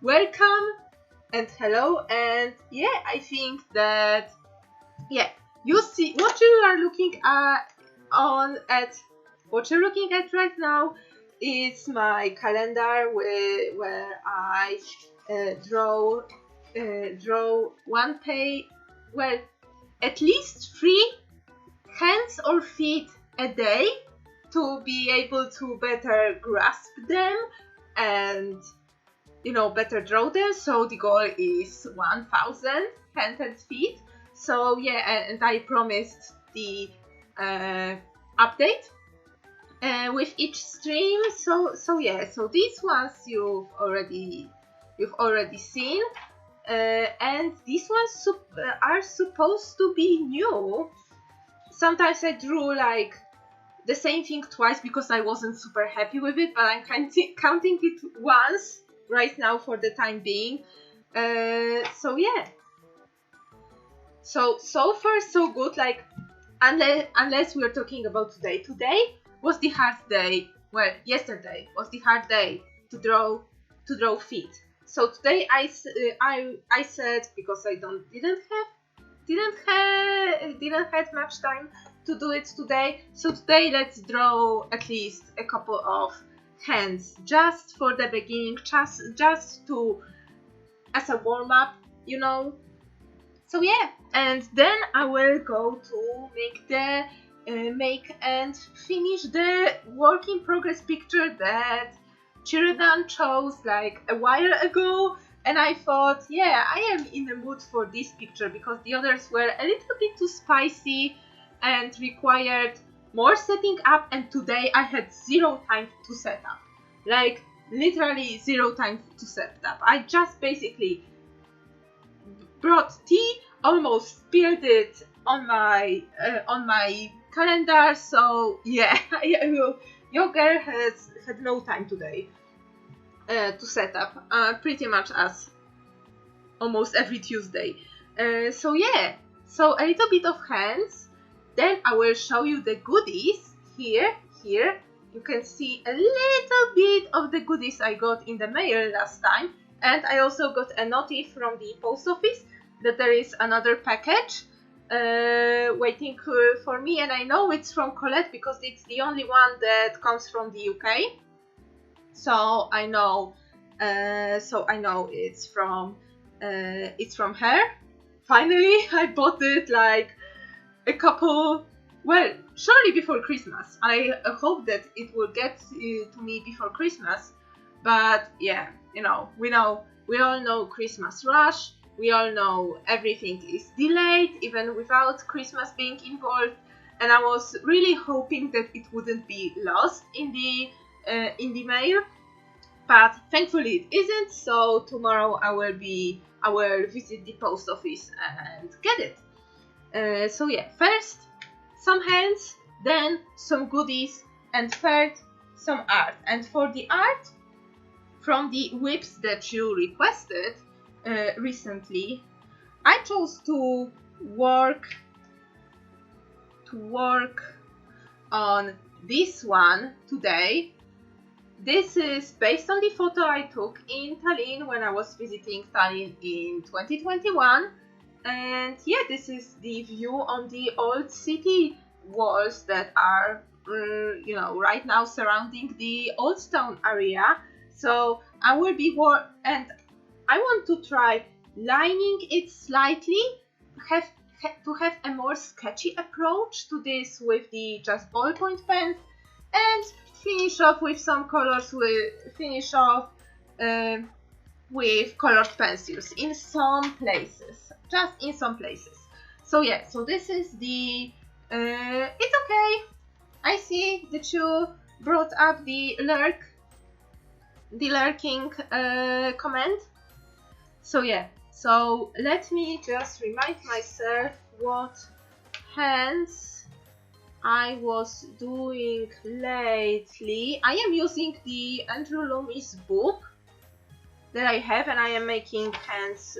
welcome and hello, and yeah, I think that you see what you are looking at what you're looking at right now is my calendar where I draw one page, well, at least 3 hands or feet a day to be able to better grasp them and better draw them. So the goal is 1000 hands and feet. So yeah, and I promised the update with each stream. So these ones you've already seen, and these ones are supposed to be new. Sometimes I drew like the same thing twice because I wasn't super happy with it, but I'm counting it once right now for the time being. So yeah. So far so good. Like unless we're talking about today. Today was the hard day. Well, yesterday was the hard day to draw feet. So today I said, because I didn't have much time to do it today. So today let's draw at least a couple of hands just for the beginning, just to as a warm up, So yeah, and then I will go to make and finish the work in progress picture that Sheridan chose like a while ago. And I thought, yeah, I am in the mood for this picture because the others were a little bit too spicy and required more setting up, and today I had 0 time to set up. Like literally 0 time to set up. I just basically brought tea, almost spilled it on my calendar. So yeah, your girl had no time today to set up, pretty much as almost every Tuesday. So yeah, so a little bit of hands. Then I will show you the goodies here. You can see a little bit of the goodies I got in the mail last time. And I also got a notice from the post office that there is another package waiting for me. And I know it's from Colette because it's the only one that comes from the UK. So I know it's from her. Finally, I bought it like a couple, well, surely before Christmas. I hope that it will get to me before Christmas. But yeah, we all know Christmas rush. We all know everything is delayed, even without Christmas being involved. And I was really hoping that it wouldn't be lost in the mail, but thankfully it isn't. So tomorrow I will visit the post office and get it. So yeah, first some hands, then some goodies, and third some art. And for the art, from the whips that you requested recently, I chose to work on this one today. This is based on the photo I took in Tallinn when I was visiting Tallinn in 2021. And yeah, this is the view on the old city walls that are, right now surrounding the Old Town area. So I will be and I want to try lining it slightly, to have a more sketchy approach to this with the just ballpoint pens, and finish off with some colors. With colored pencils in some places, just in some places. So yeah, so this is the. It's okay. I see that you brought up the lurking comment. So yeah, so let me just remind myself what hands I was doing lately. I am using the Andrew Loomis book that I have, and I am making hands,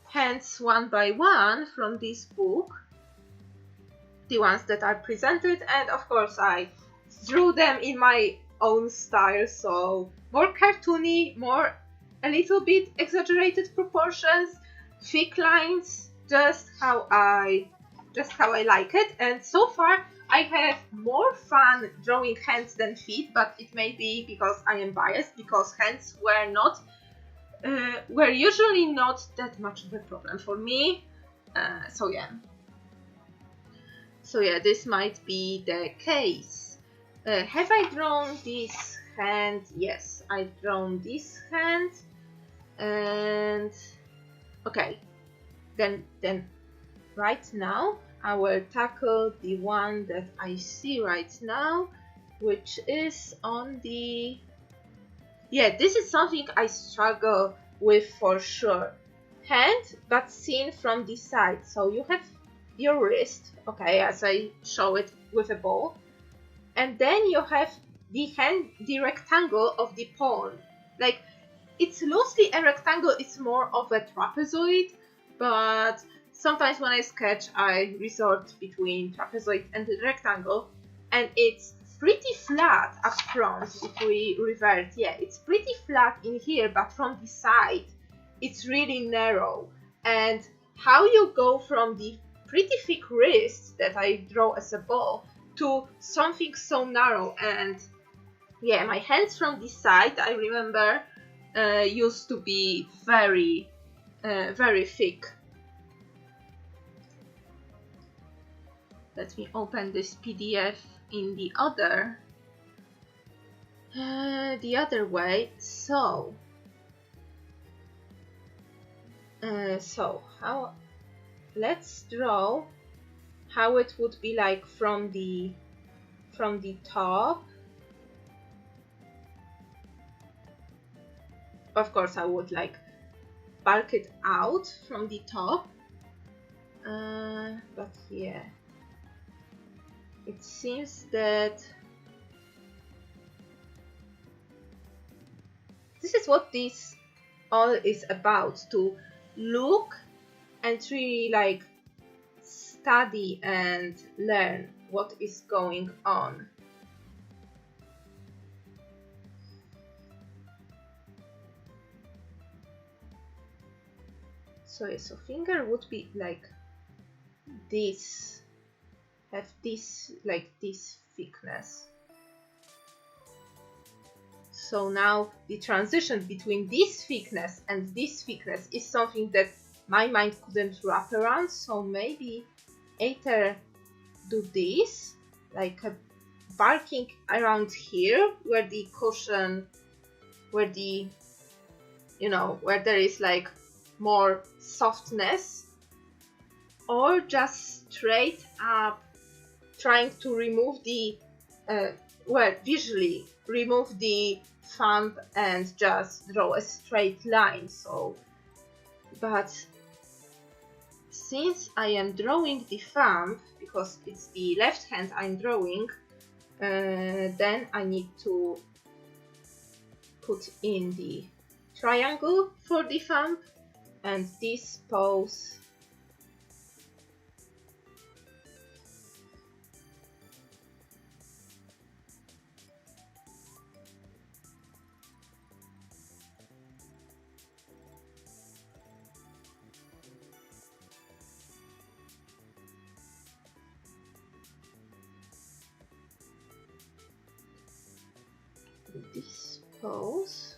hands one by one from this book, the ones that are presented, and of course I drew them in my own style, so more cartoony, more a little bit exaggerated proportions, thick lines, just how I like it. And so far I have more fun drawing hands than feet, but it may be because I am biased, because hands were usually not that much of a problem for me. So yeah, this might be the case. Have I drawn this hand? Yes, I've drawn this hand. And okay, then right now I will tackle the one that I see right now, which is on the... Yeah, this is something I struggle with for sure. Hand, but seen from the side. So you have your wrist, okay, as I show it with a ball. And then you have the hand, the rectangle of the palm. Like, it's loosely a rectangle, it's more of a trapezoid, but sometimes when I sketch, I resort between trapezoid and the rectangle, and it's pretty flat up front. If we revert, yeah, it's pretty flat in here, but from the side, it's really narrow. And how you go from the pretty thick wrist that I draw as a ball to something so narrow. And yeah, my hands from this side, I remember, used to be very thick. Let me open this PDF in the other way. So how, let's draw how it would be like from the top. Of course, I would like bulk it out from the top, but yeah, it seems that this is what this all is about, to look and really like study and learn what is going on. So yeah, so finger would be like this, have this, like this thickness. So now the transition between this thickness and this thickness is something that my mind couldn't wrap around. So maybe either do this, like a bulking around here, where the cushion, where the, you know, where there is like more softness, or just straight up trying to remove the well, visually remove the thumb and just draw a straight line. So, but since I am drawing the thumb, because it's the left hand I'm drawing, then I need to put in the triangle for the thumb and this pose. This pose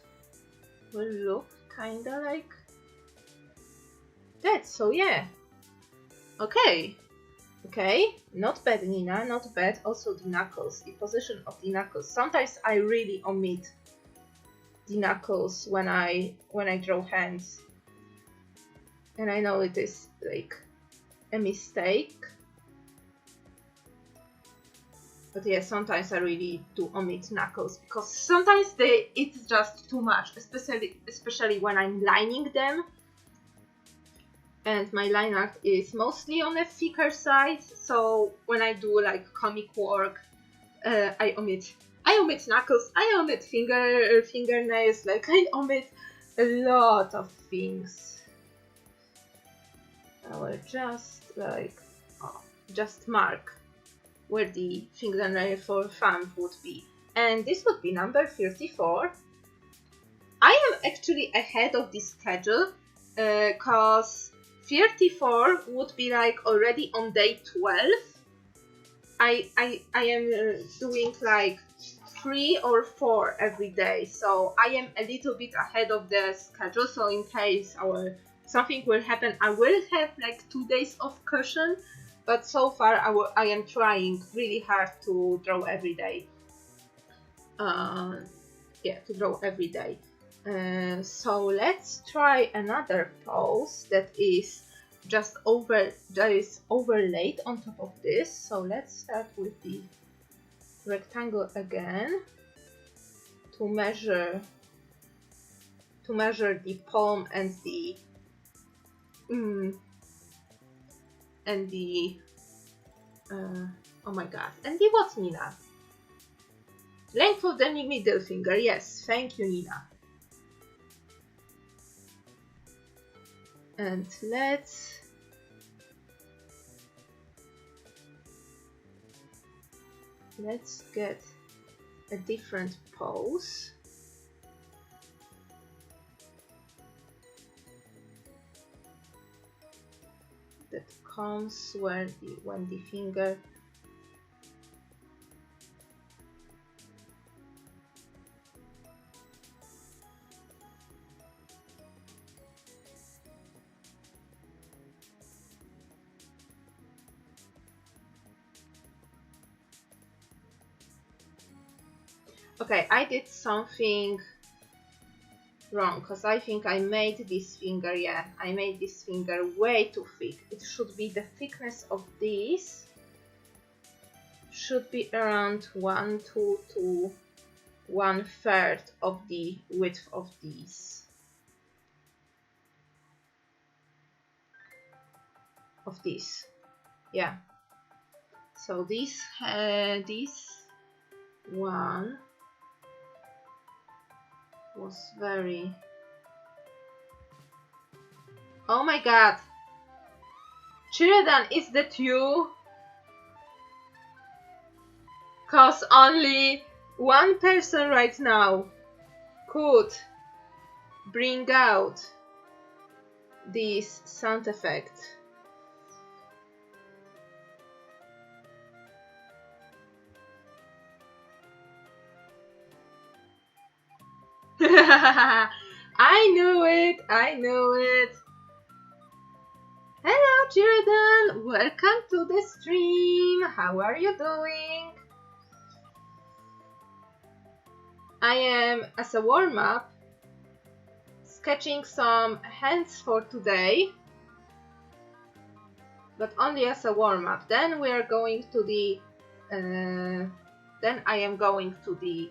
will look kinda like that. So yeah, okay, not bad, Nina, not bad. Also the knuckles, the position of the knuckles. Sometimes I really omit the knuckles when I draw hands, and I know it is like a mistake. But yeah, sometimes I really do omit knuckles, because sometimes it's just too much, especially when I'm lining them. And my line art is mostly on the thicker side, so when I do like comic work, I omit knuckles, I omit fingernails, like I omit a lot of things. I will just like just mark where the fingernail for thumb would be. and this would be number 34. I am actually ahead of this schedule because 34 would be like already on day 12. I am doing like 3 or 4 every day, so I am a little bit ahead of the schedule. So in case something will happen, I will have like 2 days of cushion. But so far, I am trying really hard to draw every day. Yeah, to draw every day. So let's try another pose that is just overlaid on top of this. So let's start with the rectangle again to measure the palm and the oh my god, and the what, Nina? Length of the middle finger, yes, thank you, Nina. And let's get a different pose. That comes when the finger okay, I did something wrong because I think I made this finger, yeah, I made this finger way too thick. It should be the thickness of this should be around 1 to 1/3 of the width of these. Yeah. So this one was very... Oh my god! Children, is that you? Cause only one person right now could bring out this sound effect. I knew it. Hello children, welcome to the stream. How are you doing? I am, as a warm-up, sketching some hands for today, but only as a warm-up. Then we are going to the then I am going to the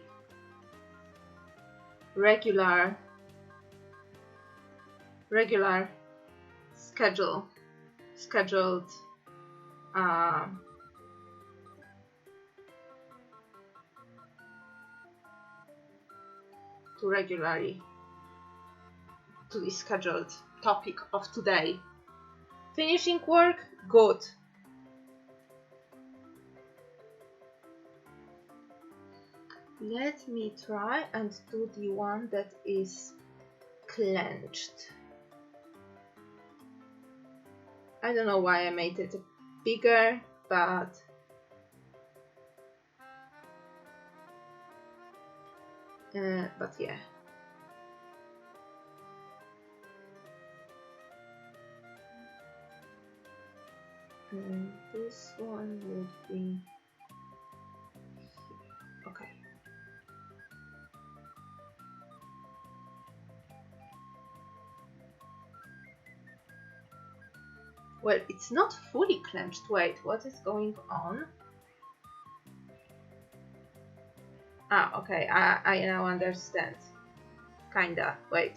regular scheduled to the scheduled topic of today. Finishing work? Good. Let me try and do the one that is clenched. I don't know why I made it bigger, but yeah. And this one would be okay. Well, it's not fully clenched. Wait, what is going on? Ah, okay, I now understand. Kinda, wait.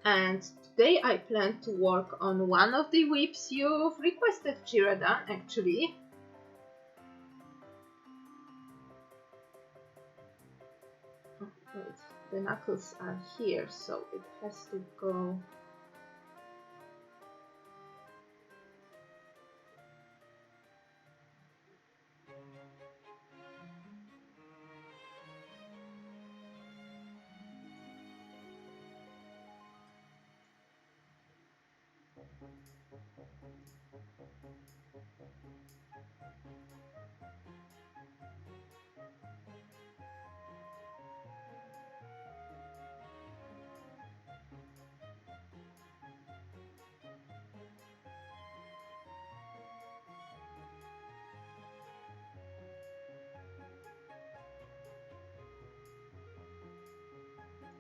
And today I plan to work on one of the whips you've requested, Jiradan, actually. Oh, wait, the knuckles are here, so it has to go.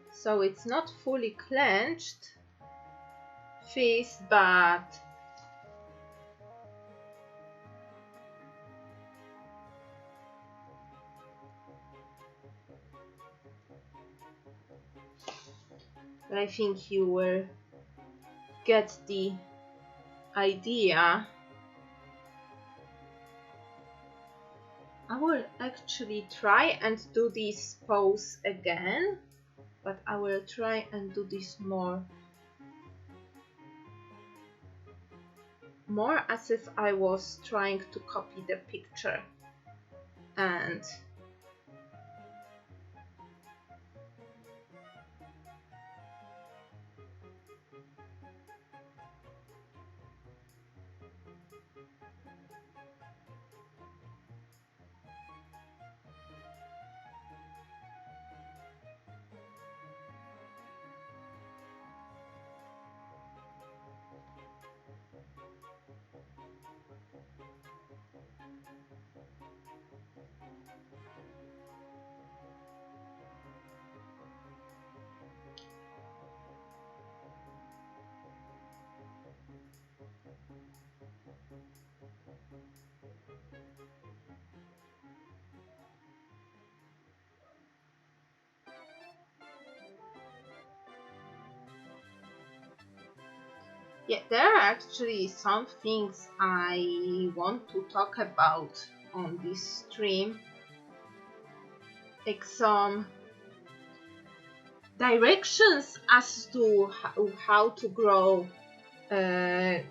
So it's not fully clenched fist, but I think you will get the idea. I will actually try and do this pose again, but I will try and do this more as if I was trying to copy the picture. And yeah, there are actually some things I want to talk about on this stream, like some directions as to how to grow as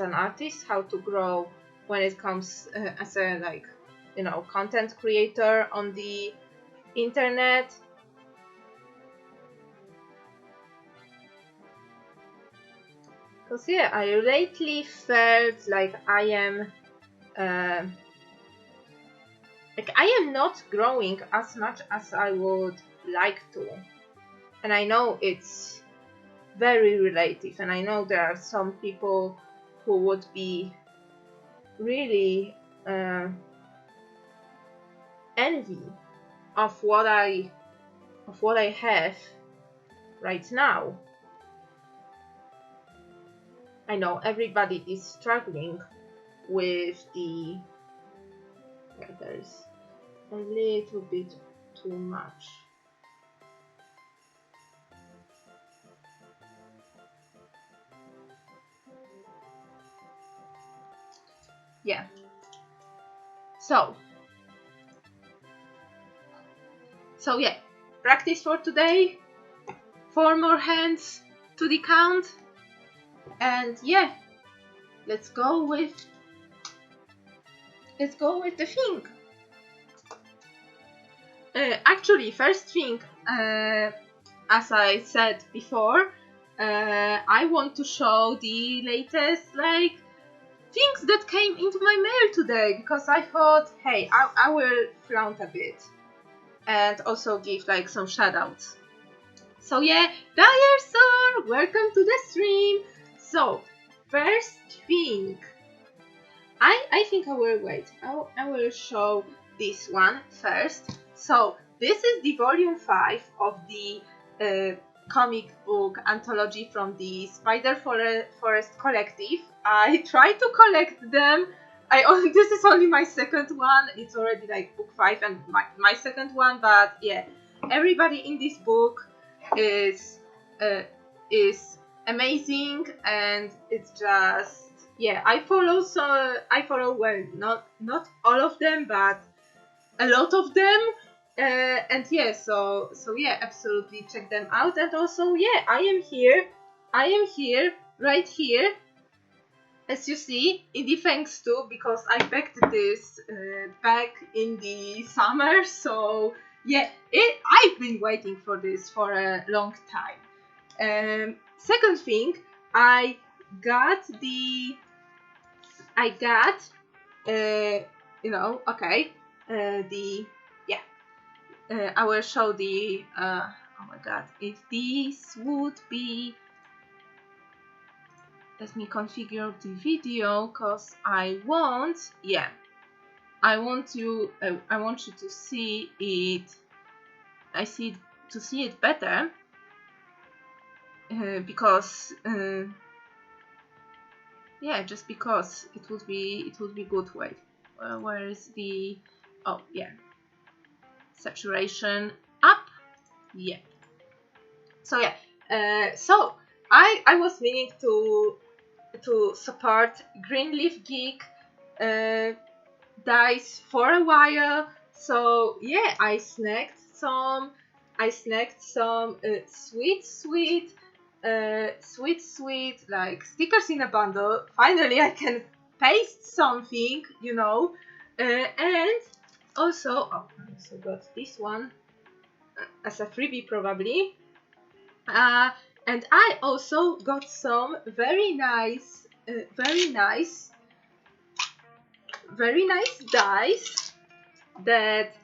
an artist, how to grow when it comes as a content creator on the internet. Because yeah, I lately felt like I am not growing as much as I would like to. And I know it's very relative, and I know there are some people who would be really envy of what I have right now. I know everybody is struggling with the there's a little bit too much. Yeah. So yeah, practice for today. 4 more hands to the count. And yeah, let's go with the thing. Actually, first thing, as I said before, I want to show the latest things that came into my mail today, because I thought, hey, I will flaunt a bit and also give some shoutouts. So yeah, Dyerson, welcome to the stream. So first thing, I think I will wait. I will show this one first. So this is the volume 5 of the comic book anthology from the Spider Forest Collective. I tried to collect them. This is only my second one. It's already book 5 and my second one, but yeah, everybody in this book is is amazing, and it's just, yeah, I follow, well, not all of them, but a lot of them, and yeah, so yeah, absolutely check them out. And also, yeah, I am here right here, as you see, in the thanks to, because I backed this back in the summer, so yeah, I've been waiting for this for a long time. Second thing, I got, okay, the, yeah, I will show the, oh my god, if this would be, let me configure the video, cause I want you to see it. To see it better, because yeah, just because it would be good. Wait, where is the, oh yeah, saturation up, yeah. So yeah, so I was meaning to support Greenleaf Geek dice for a while, so yeah, I snagged some sweet like stickers in a bundle. Finally I can paste something, and also, oh, I also got this one as a freebie probably, and I also got some very nice dice that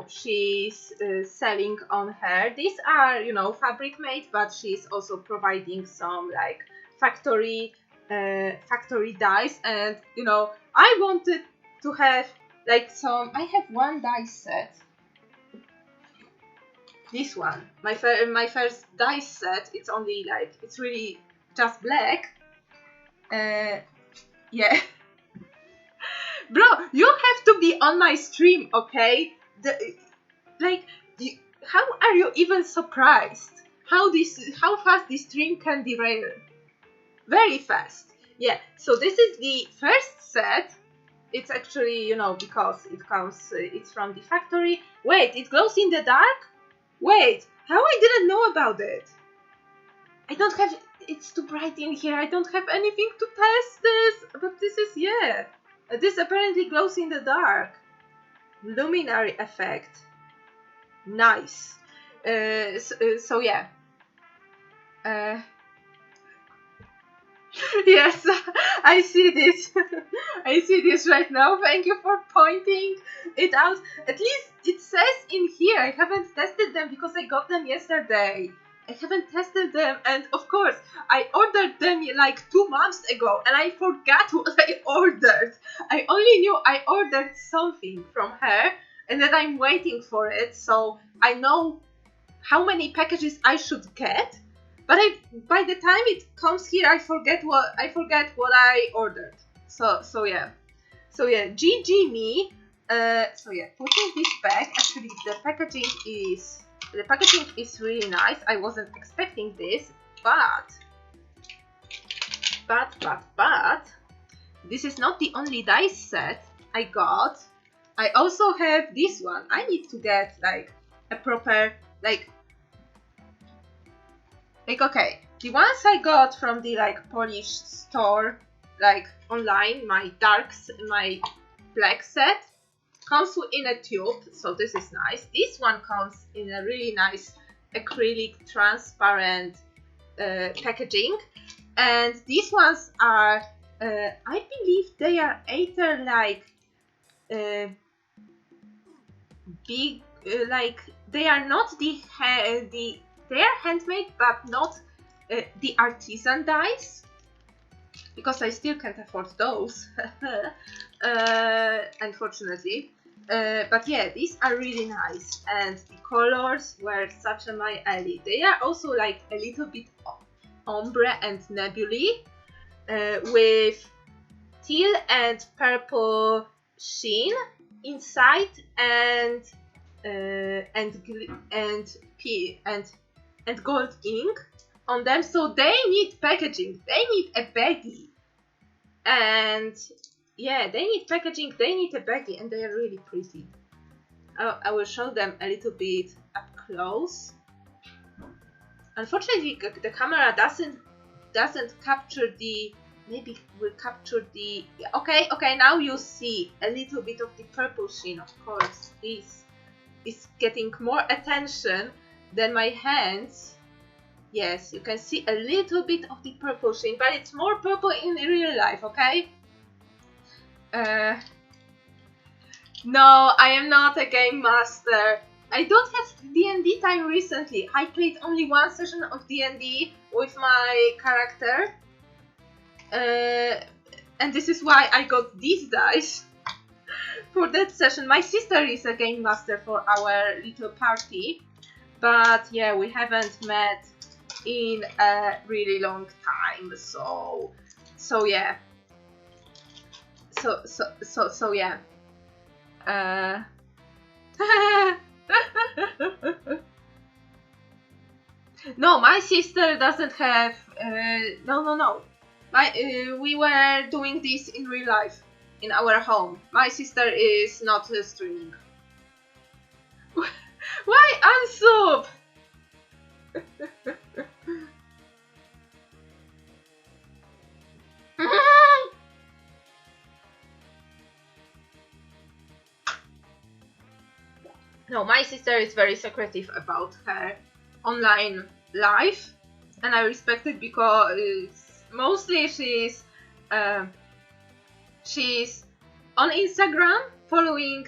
she's selling on her. These are fabric made, but she's also providing some like factory dice, and I wanted to have like some. I have one dice set. This one, my first dice set. It's only like, it's really just black. Yeah. Bro, you have to be on my stream, okay? How are you even surprised? How fast this stream can derail? Very fast. Yeah. So this is the first set. It's actually, because it comes, it's from the factory. Wait, it glows in the dark? Wait, how I didn't know about it? I don't have. It's too bright in here. I don't have anything to test this. But this is, yeah. This apparently glows in the dark. Luminary effect. Nice. So yeah. Yes, I see this. I see this right now. Thank you for pointing it out. At least it says in here. I haven't tested them because I got them yesterday. I haven't tested them, and of course I ordered them like 2 months ago, and I forgot what I ordered. I only knew I ordered something from her and that I'm waiting for it, so I know how many packages I should get. But by the time it comes here, I forget what I ordered. So yeah, GG me. So yeah, putting this back. Actually, the packaging is really nice. I wasn't expecting this, but this is not the only dice set I got. I also have this one. I need to get like a proper okay, the ones I got from the like Polish store, like online, my black set comes in a tube, so this is nice. This one comes in a really nice acrylic transparent packaging, and these ones are I believe they are either like big, like they are not they are handmade, but not the artisan dice, because I still can't afford those, unfortunately. But yeah, these are really nice, and the colors were such a my alley. They are also like a little bit ombre and nebulae, with teal and purple sheen inside, and and gold ink on them, so they need packaging, they need a baggie. And yeah, they need packaging, they need a baggie, and they are really pretty. I will show them a little bit up close. Unfortunately, the camera doesn't capture the, maybe will capture the, okay, now you see a little bit of the purple sheen. Of course, this is getting more attention than my hands. Yes, you can see a little bit of the purple sheen, but it's more purple in real life, okay? No, I am not a game master. I don't have D&D time recently. I played only one session of D&D with my character. And this is why I got these dice for that session. My sister is a game master for our little party. But yeah, we haven't met in a really long time. So yeah. So yeah. No, my sister doesn't have. No. We were doing this in real life, in our home. My sister is not streaming. Why unsub? No, my sister is very secretive about her online life, and I respect it because mostly she's on Instagram following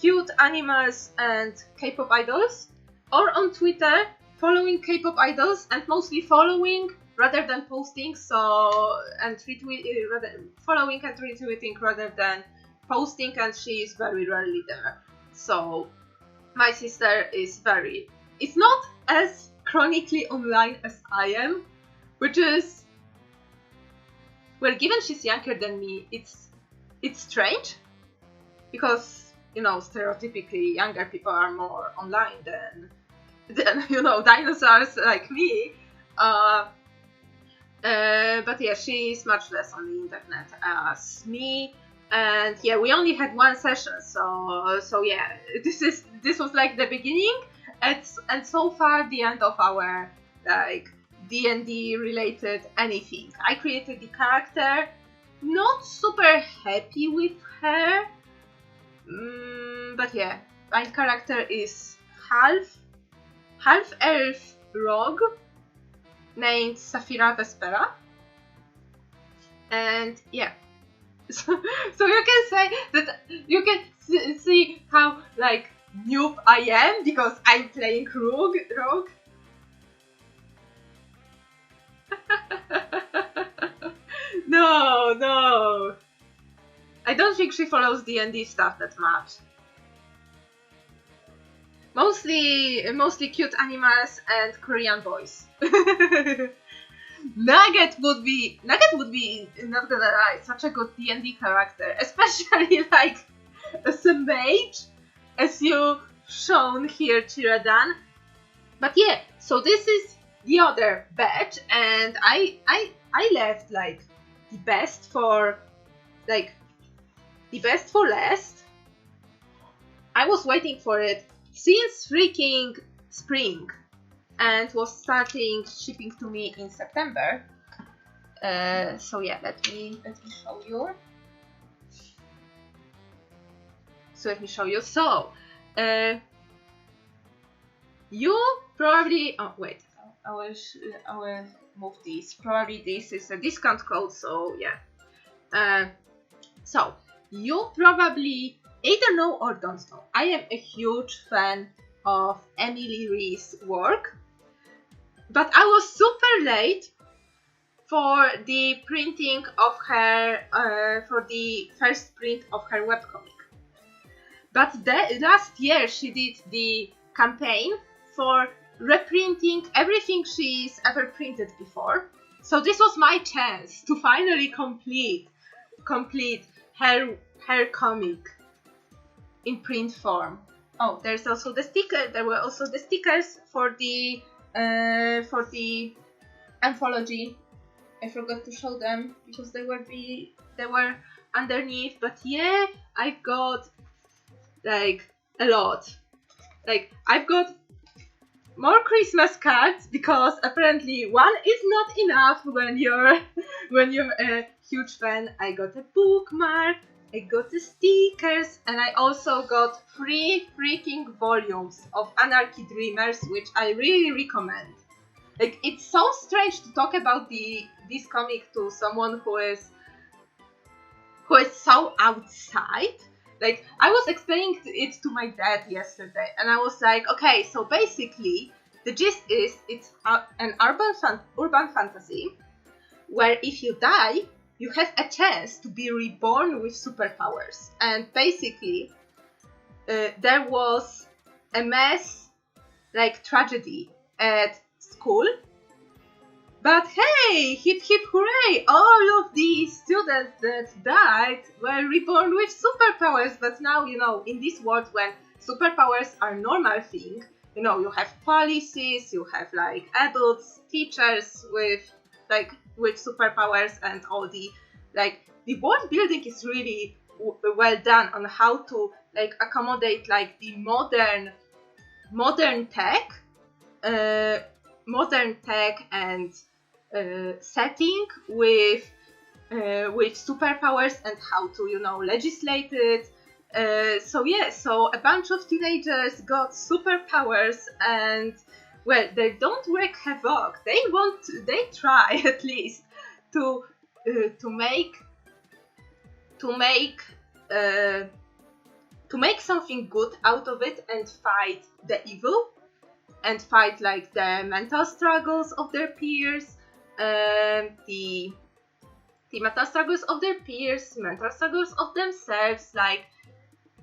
cute animals and K-pop idols, or on Twitter following K-pop idols and mostly following rather than posting. So and following and retweeting rather than posting, and she is very rarely there. So my sister is it's not as chronically online as I am, which is, well, given she's younger than me, it's strange, because, you know, stereotypically younger people are more online than you know, dinosaurs like me. But yeah, she's much less on the internet as me. And yeah, we only had one session, so yeah, this was like the beginning, and so far the end of our like D&D related anything. I created the character, not super happy with her, but yeah, my character is half elf rogue named Safira Vespera, and yeah. So you can say that you can see how like noob I am because I'm playing rogue. No. I don't think she follows D&D stuff that much. Mostly cute animals and Korean boys. Nugget would be, not gonna lie, such a good D&D character, especially like as a mage, as you shown here, Chiradan. But yeah, so this is the other batch, and I left like the best for last. I was waiting for it since freaking spring, and was starting shipping to me in September. So yeah, let me show you. So you probably, oh wait, I will move this. Probably this is a discount code, so yeah. So you probably either know or don't know, I am a huge fan of Emily Ree's work, but I was super late for the printing of her, for the first print of her webcomic. But last year she did the campaign for reprinting everything she's ever printed before. So this was my chance to finally complete her comic in print form. Oh, there's also the sticker. There were also the stickers for the for the anthology. I forgot to show them because they were underneath. But yeah, I got like a lot. Like I've got more Christmas cards because apparently one is not enough when you're a huge fan. I got a bookmark, I got the stickers, and I also got 3 freaking volumes of Anarchy Dreamers, which I really recommend. Like, it's so strange to talk about this comic to someone who is so outside. Like, I was explaining it to my dad yesterday, and I was like, okay, so basically, the gist is it's an urban fantasy where if you die, you have a chance to be reborn with superpowers. And basically, there was a mass, like, tragedy at school. But hey, hip hip hooray! All of these students that died were reborn with superpowers. But now, in this world when superpowers are normal thing, you have policies, you have like adults, teachers with superpowers, and all the world building is really well done on how to accommodate the modern tech and setting with superpowers and how to legislate it. So a bunch of teenagers got superpowers, and well, they don't wreak havoc. They try at least to make something good out of it and fight the evil and fight the mental struggles of their peers, the mental struggles of their peers, mental struggles of themselves,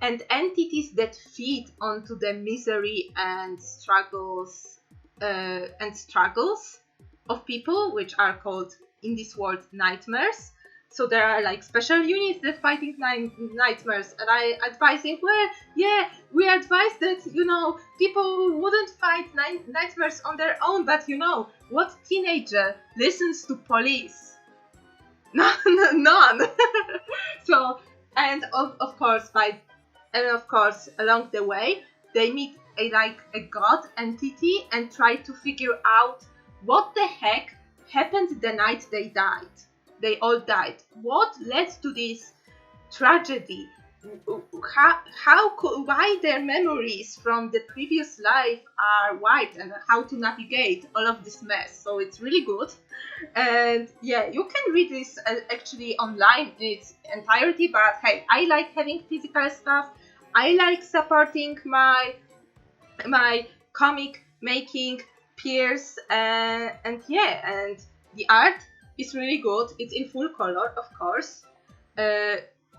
and entities that feed onto the misery and struggles of people, which are called in this world nightmares. So there are special units that fighting nightmares, and I advising, we advise that people wouldn't fight nightmares on their own, but what teenager listens to police? None. So of course along the way they meet a god entity and try to figure out what the heck happened the night they died. They all died. What led to this tragedy? Why their memories from the previous life are wiped, and how to navigate all of this mess. So it's really good. And yeah, you can read this actually online in its entirety, but hey, I like having physical stuff. I like supporting my comic making peers, and the art is really good. It's in full color, of course.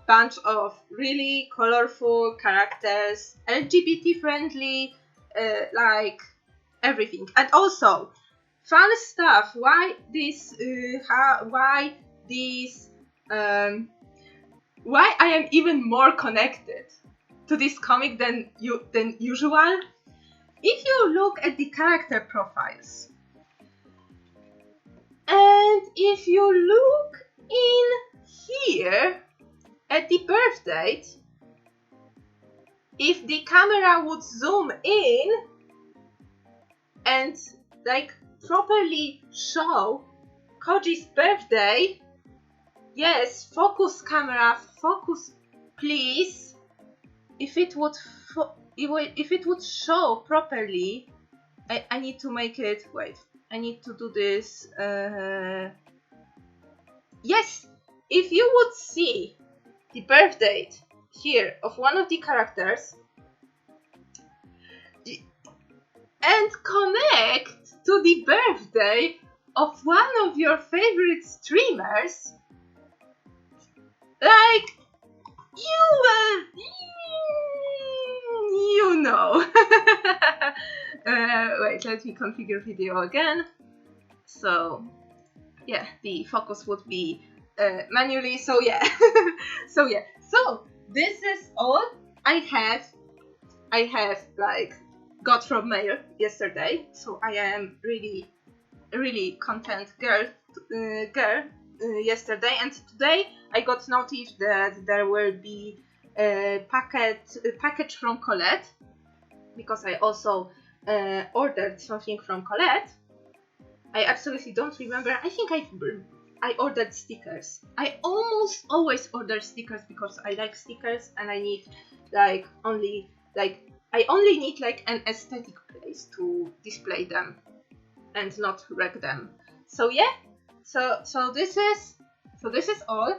Bunch of really colorful characters, LGBT friendly, everything, and also fun stuff. Why I am even more connected to this comic than usual. If you look at the character profiles, and if you look in here at the birth date, if the camera would zoom in and properly show Koji's birthday, yes, focus camera, focus please. If it would show properly, I need to make it. Wait, I need to do this. Yes, if you would see the birth date here of one of the characters and connect to the birthday of one of your favorite streamers, you know. Wait, let me configure video again. So yeah, the focus would be manually. So yeah. So this is all I have got from mail yesterday, so I am really content girl yesterday, and today I got notice that there will be a package from Colette, because I also ordered something from Colette. I absolutely don't remember. I think I ordered stickers. I almost always order stickers because I like stickers, and I need I only need like an aesthetic place to display them and not wreck them. So yeah, so this is all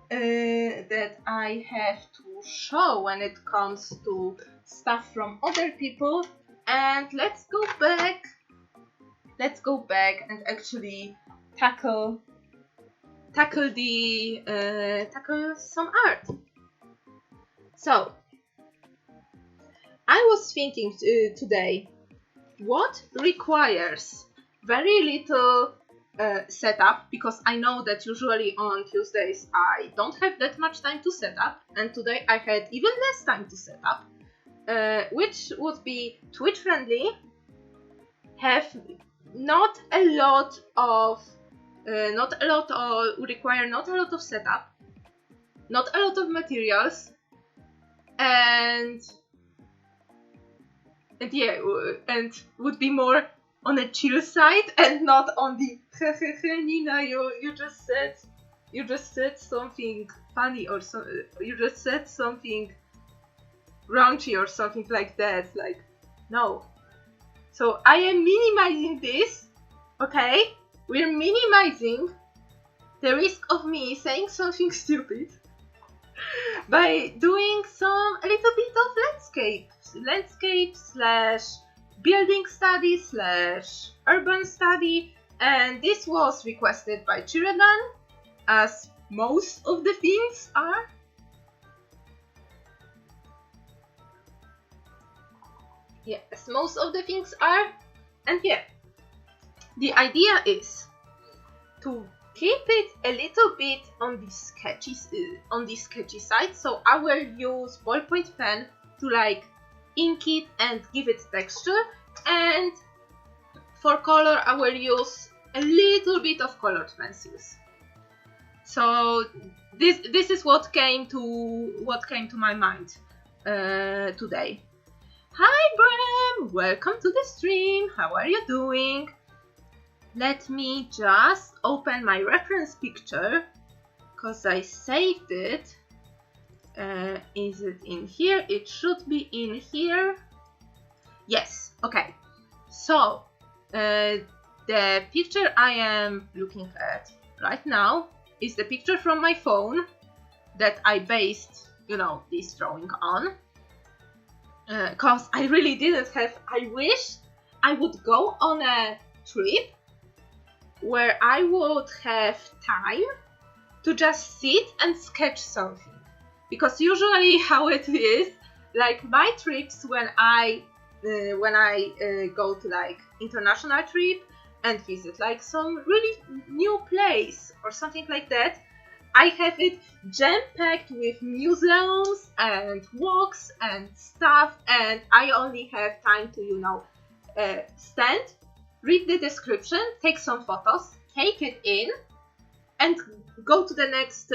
that I have to show when it comes to stuff from other people. And let's go back and actually tackle some art. So I was thinking today, what requires very little setup, because I know that usually on Tuesdays I don't have that much time to set up, and today I had even less time to set up, which would be Twitch friendly, have require not a lot of setup, not a lot of materials, and would be more on a chill side and not on the Nina, you just said something funny, or so, you just said something raunchy or something like that. Like, no. So I am minimizing this, okay? We're minimizing the risk of me saying something stupid by doing a little bit of landscape / building study / urban study, and this was requested by Chiradan, as most of the things are. Yeah, as most of the things are, and yeah, the idea is to keep it a little bit on the sketchy side. So I will use ballpoint pen to like ink it and give it texture, and for color I will use a little bit of colored pencils. So this is what came to my mind today. Hi Bram, welcome to the stream. How are you doing? Let me just open my reference picture, because I saved it. Is it in here? It should be in here. Yes, okay. So, the picture I am looking at right now is the picture from my phone that I based, this drawing on. Because I really didn't have, I wish I would go on a trip where I would have time to just sit and sketch something. Because usually how it is, like my trips when I go to like international trip and visit like some really new place or something like that, I have it jam-packed with museums and walks and stuff, and I only have time to, stand, read the description, take some photos, take it in, and go to the next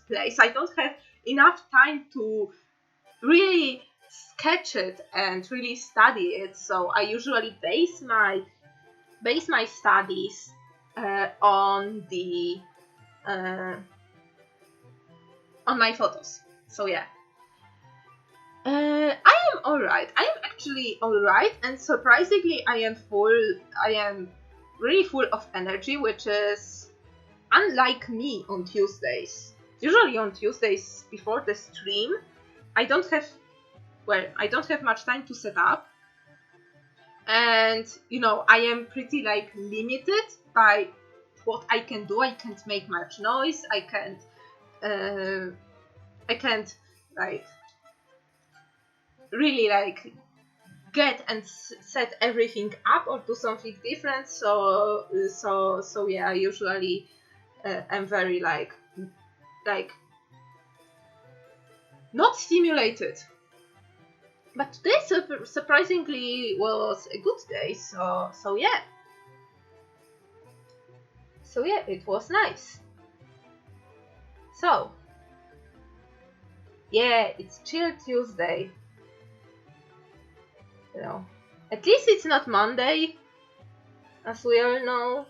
place. I don't have enough time to really sketch it and really study it, so I usually base my studies on my photos. So yeah, I am alright. I am actually alright, and surprisingly, I am really full of energy, which is unlike me on Tuesdays. Usually on Tuesdays before the stream, I don't have much time to set up, and I am pretty like limited by what I can do. I can't make much noise. I can't like really like get and set everything up or do something different. So yeah, I usually am very like not stimulated. But today surprisingly was a good day, so yeah. So yeah, it was nice. So yeah, it's Chill Tuesday. You know, at least it's not Monday, as we all know.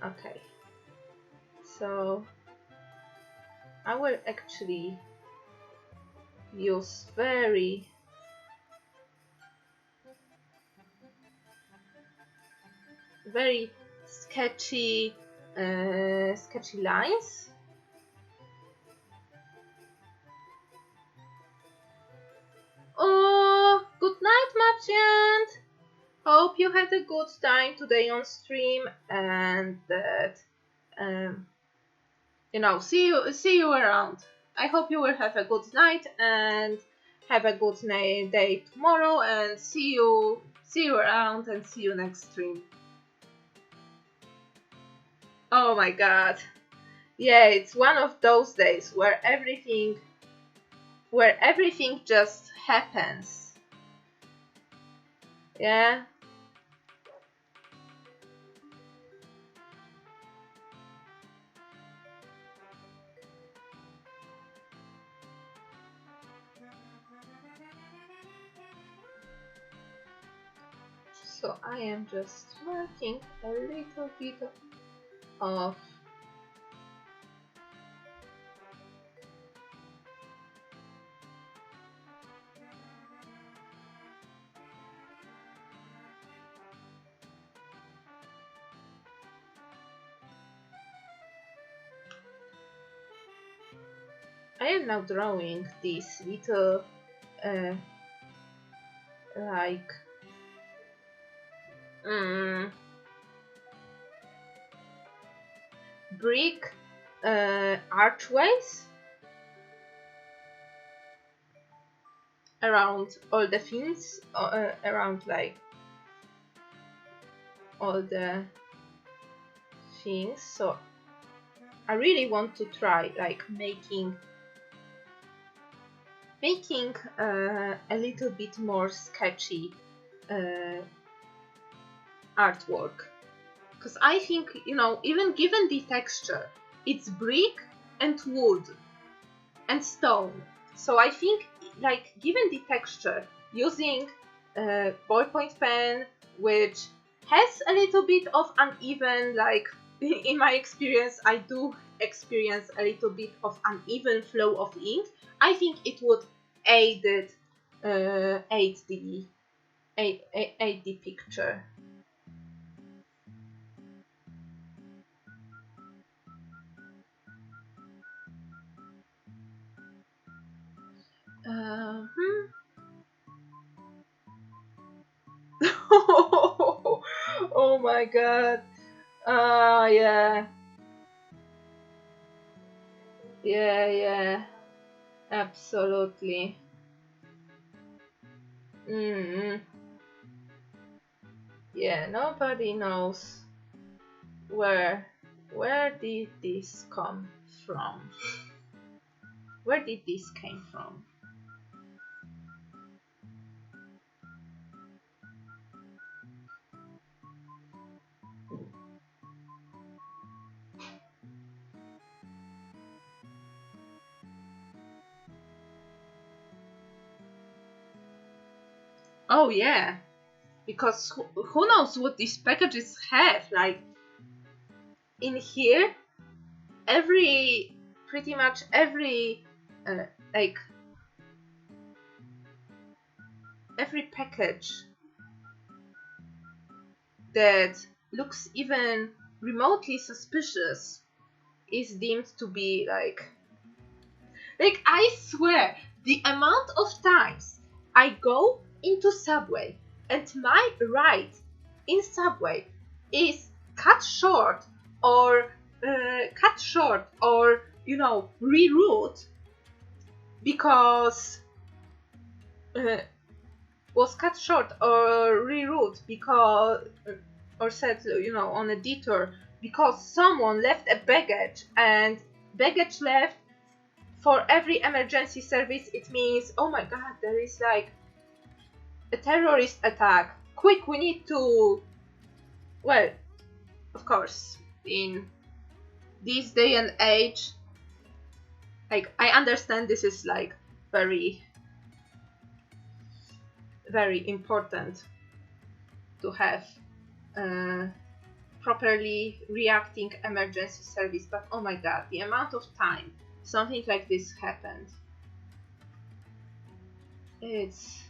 Okay, so I will actually use very sketchy lines. Oh, good night, Merchant. Hope you had a good time today on stream, and that you know, see you around. I hope you will have a good night and have a good day tomorrow, and see you around, and see you next stream. Oh my god. Yeah, it's one of those days where everything just happens. Yeah. So I am just working a little bit of I am now drawing this little like brick archways around all the things, around like all the things. So I really want to try like making a little bit more sketchy artwork, because I think, you know, even given the texture, it's brick and wood and stone. So I think, like, given the texture, using a ballpoint pen, which has a little bit of uneven, like, in my experience, I do experience a little bit of uneven flow of ink. I think it would aid the picture. Oh my god. Yeah. Yeah. Absolutely. Yeah, nobody knows where did this come from? Where did this came from? Oh yeah, because who knows what these packages have? Like, in here, pretty much every like every package that looks even remotely suspicious is deemed to be like I swear, the amount of times I go into Subway and my ride in Subway is cut short or you know, reroute because was cut short or reroute because or set, you know, on a detour because someone left a baggage and baggage left for every emergency service, it means, oh my god, there is like a terrorist attack. Quick, we need to... Well, of course, in this day and age, like, I understand this is like very, very important to have properly reacting emergency service, but oh my god, the amount of time something like this happened, it's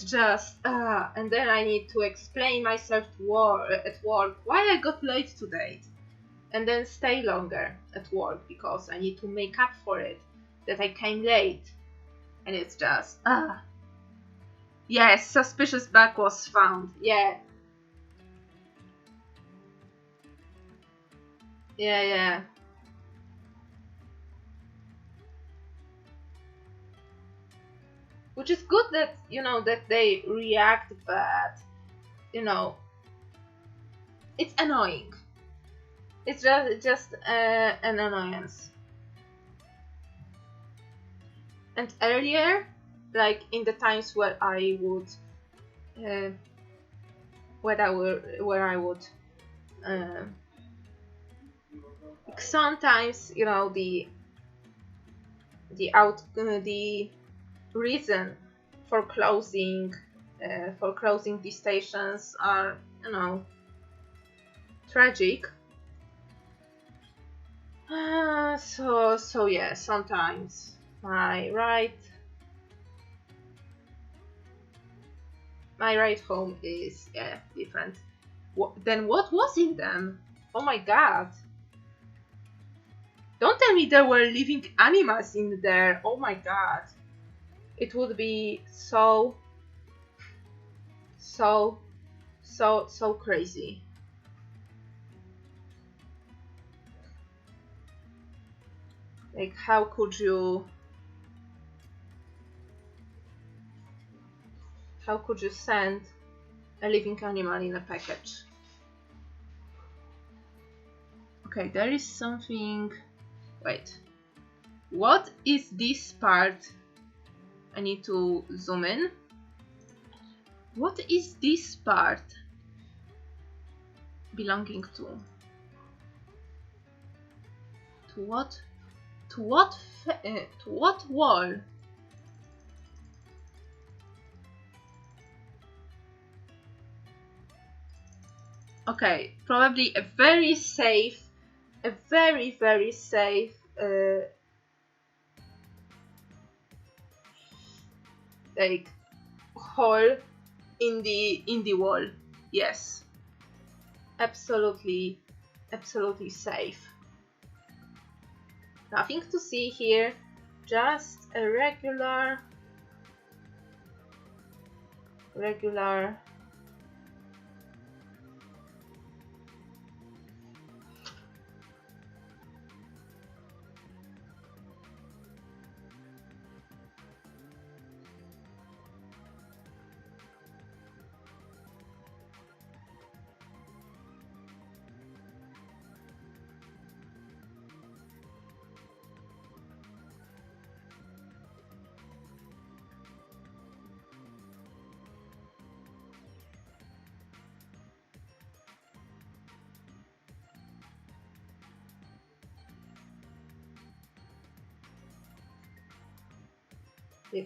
just and then I need to explain myself at work why I got late today, and then stay longer at work because I need to make up for it that I came late, and it's just yes, suspicious bag was found. Yeah. Which is good that, you know, that they react, but, you know, it's annoying. It's just an annoyance. And earlier, like in the times where I would, sometimes, you know, the reason for closing these stations are, you know, tragic. So yeah, sometimes my ride home is different. Then what was in them? Oh my god! Don't tell me there were living animals in there. Oh my god! It would be so crazy. Like, how could you send a living animal in a package? Okay, there is something. Wait, what is this part? I need to zoom in. What is this part belonging to? To what? To what wall? Okay, probably a very safe, a very safe like hole in the wall. Yes, absolutely safe. Nothing to see here, just a regular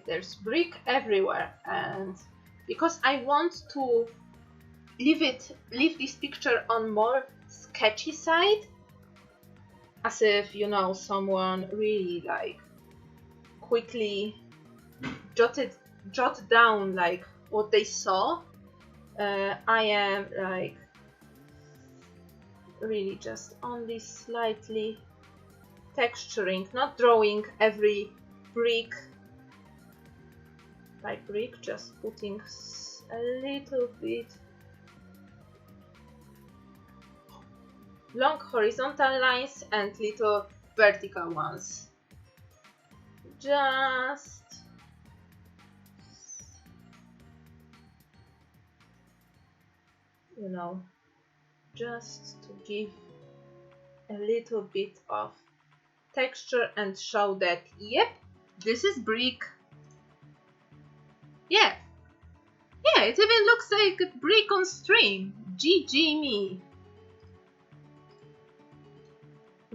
there's brick everywhere, and because I want to leave this picture on more sketchy side, as if, you know, someone really like quickly jot down like what they saw. I am like really just only slightly texturing, not drawing every brick by brick, just putting a little bit long horizontal lines and little vertical ones. Just you know, just to give a little bit of texture and show that, yep, this is brick. Yeah, yeah, it even looks like a brick on stream. GG me.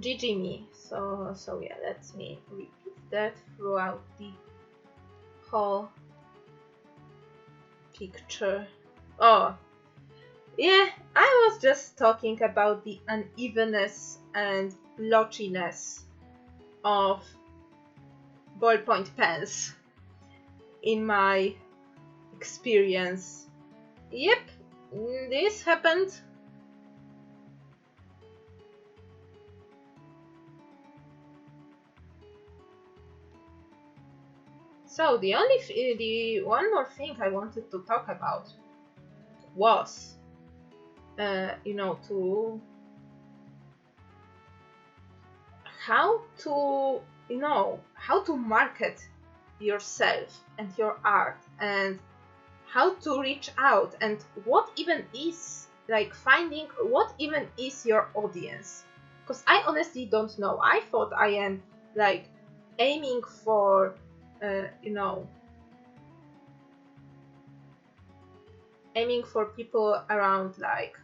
GG me. So yeah, let me repeat that throughout the whole picture. Oh, yeah, I was just talking about the unevenness and blotchiness of ballpoint pens in my experience. Yep, this happened. So the one more thing I wanted to talk about was, to how to market yourself and your art, and how to reach out, and what even is like finding what even is your audience. Because I honestly don't know. I thought I am like aiming for aiming for people around like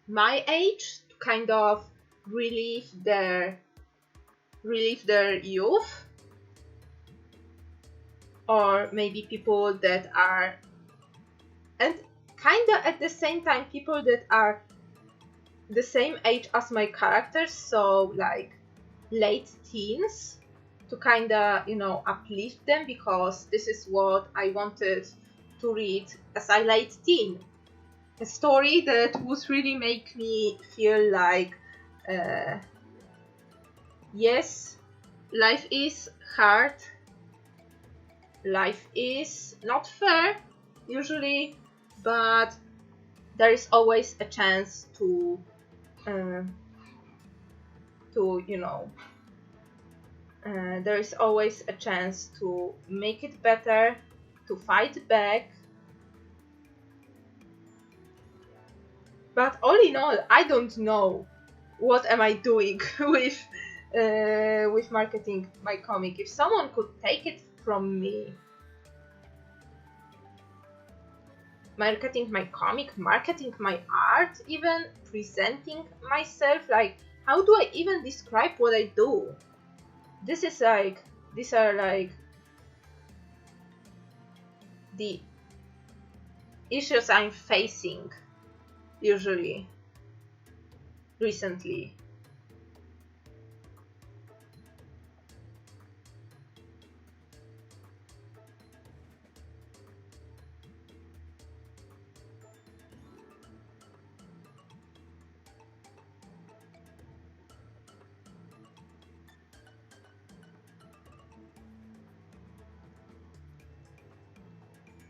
my age to kind of relieve their youth, or maybe people that are, and kind of at the same time people that are the same age as my characters, so like late teens, to kind of uplift them, because this is what I wanted to read as a late teen. A story that would really make me feel like, yes, life is hard, life is not fair usually, but there is always a chance to there is always a chance to make it better, to fight back. But all in all, I don't know what am I doing with marketing my comic. If someone could take it from me, marketing my comic, marketing my art, even presenting myself, like how do I even describe what I do? These are like the issues I'm facing usually recently.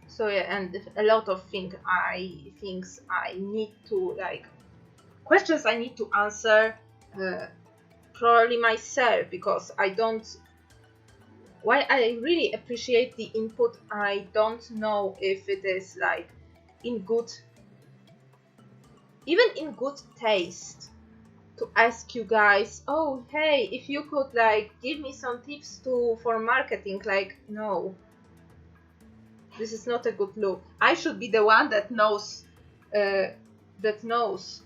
So yeah, and a lot of things I need to like, questions I need to answer, probably myself, because I don't. While I really appreciate the input, I don't know if it is like even in good taste to ask you guys, oh hey, if you could like give me some tips for marketing. Like, no, this is not a good look. I should be the one that knows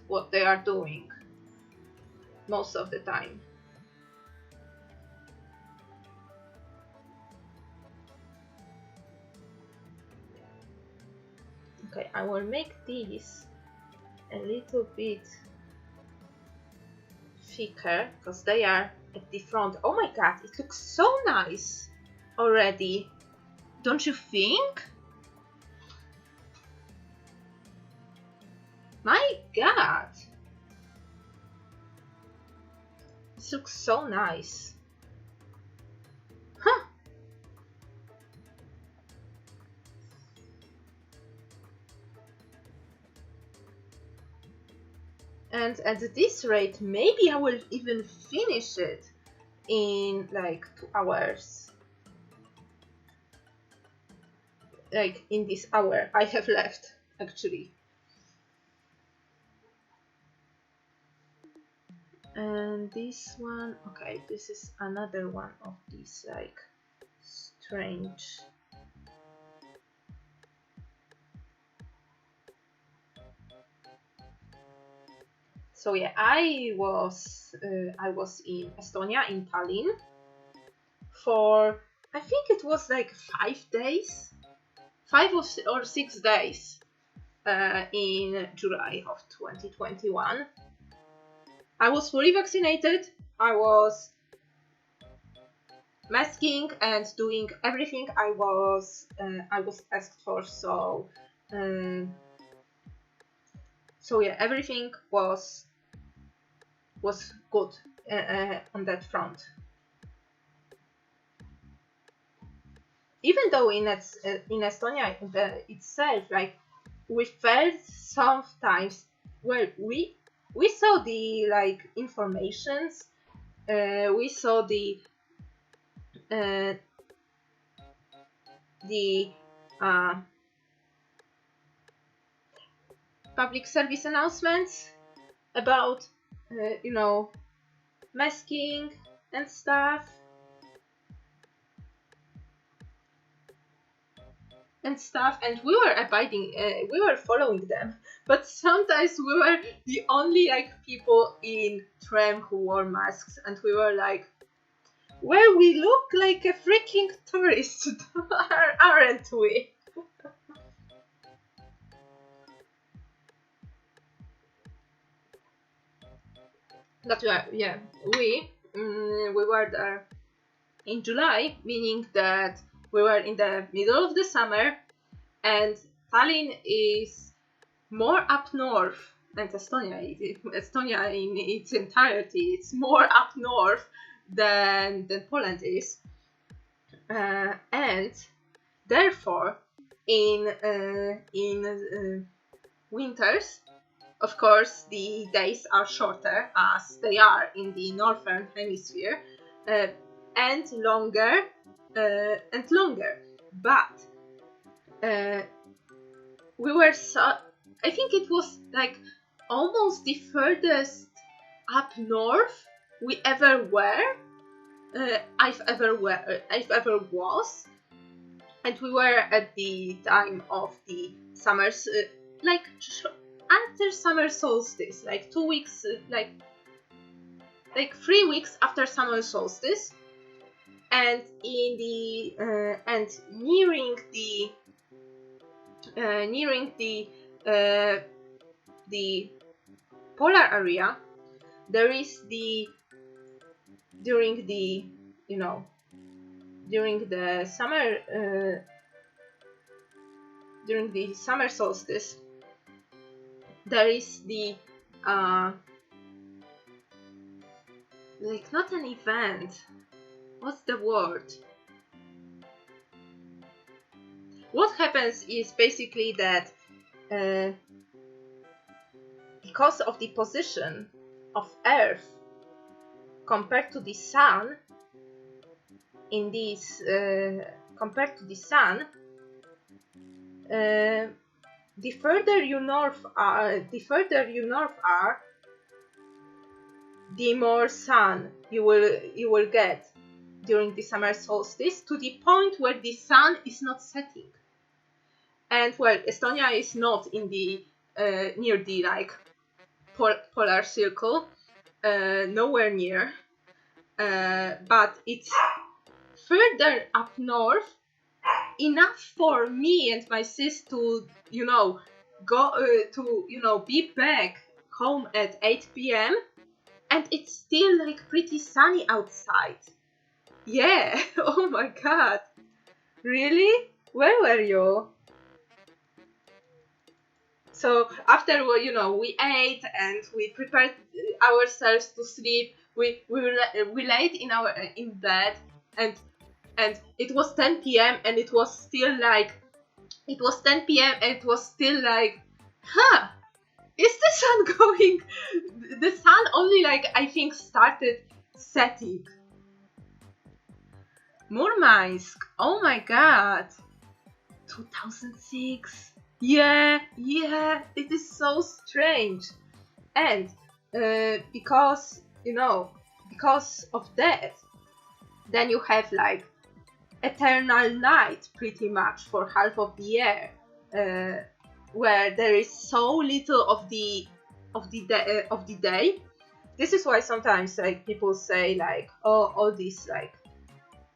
what they are doing most of the time. Okay, I will make these a little bit thicker because they are at the front. Oh my god, it looks so nice already. Don't you think? My god, this looks so nice. Huh. And at this rate, maybe I will even finish it in like 2 hours. Like in this hour I have left, actually. And this one, okay, this is another one of these like strange. So yeah, I was in Estonia, in Tallinn, for I think it was like 5 days, 5 or 6 days, in July of 2021. I was fully vaccinated. I was masking and doing everything I was asked for. So yeah, everything was good on that front. Even though in Estonia itself, like, we felt sometimes, well, we saw the like informations, we saw the public service announcements about masking and stuff. And we were abiding, we were following them, but sometimes we were the only like people in tram who wore masks, and we were like, well, we look like a freaking tourist, aren't we? But yeah, we were there in July, meaning that we were in the middle of the summer, and Tallinn is more up north, and Estonia in its entirety, it's more up north than Poland is, and therefore in winters, of course, the days are shorter, as they are in the northern hemisphere, and longer. But we were I think it was like almost the furthest up north we ever were. I've ever was, and we were at the time of the summers, like after summer solstice, like 2 weeks, like 3 weeks after summer solstice, and in the and nearing the polar area, there is during the summer solstice, there is like, not an event, what's the word? What happens is basically that because of the position of Earth compared to the Sun, the further you north are, the more sun you will get during the summer solstice, to the point where the sun is not setting. And well, Estonia is not in the near the like polar circle, nowhere near, but it's further up north enough for me and my sis to go to be back home at 8 p.m. and it's still like pretty sunny outside. Yeah. Oh my god. Really? Where were you? So after we ate and we prepared ourselves to sleep, we laid in bed, and it was 10 p.m. and it was still like, huh, is the sun going? The sun only I think started setting. Murmansk, oh my god, 2006. Yeah, it is so strange. And because you know, because of that, then you have like eternal night pretty much for half of the year, where there is so little of the day. This is why sometimes like people say like, oh, all these like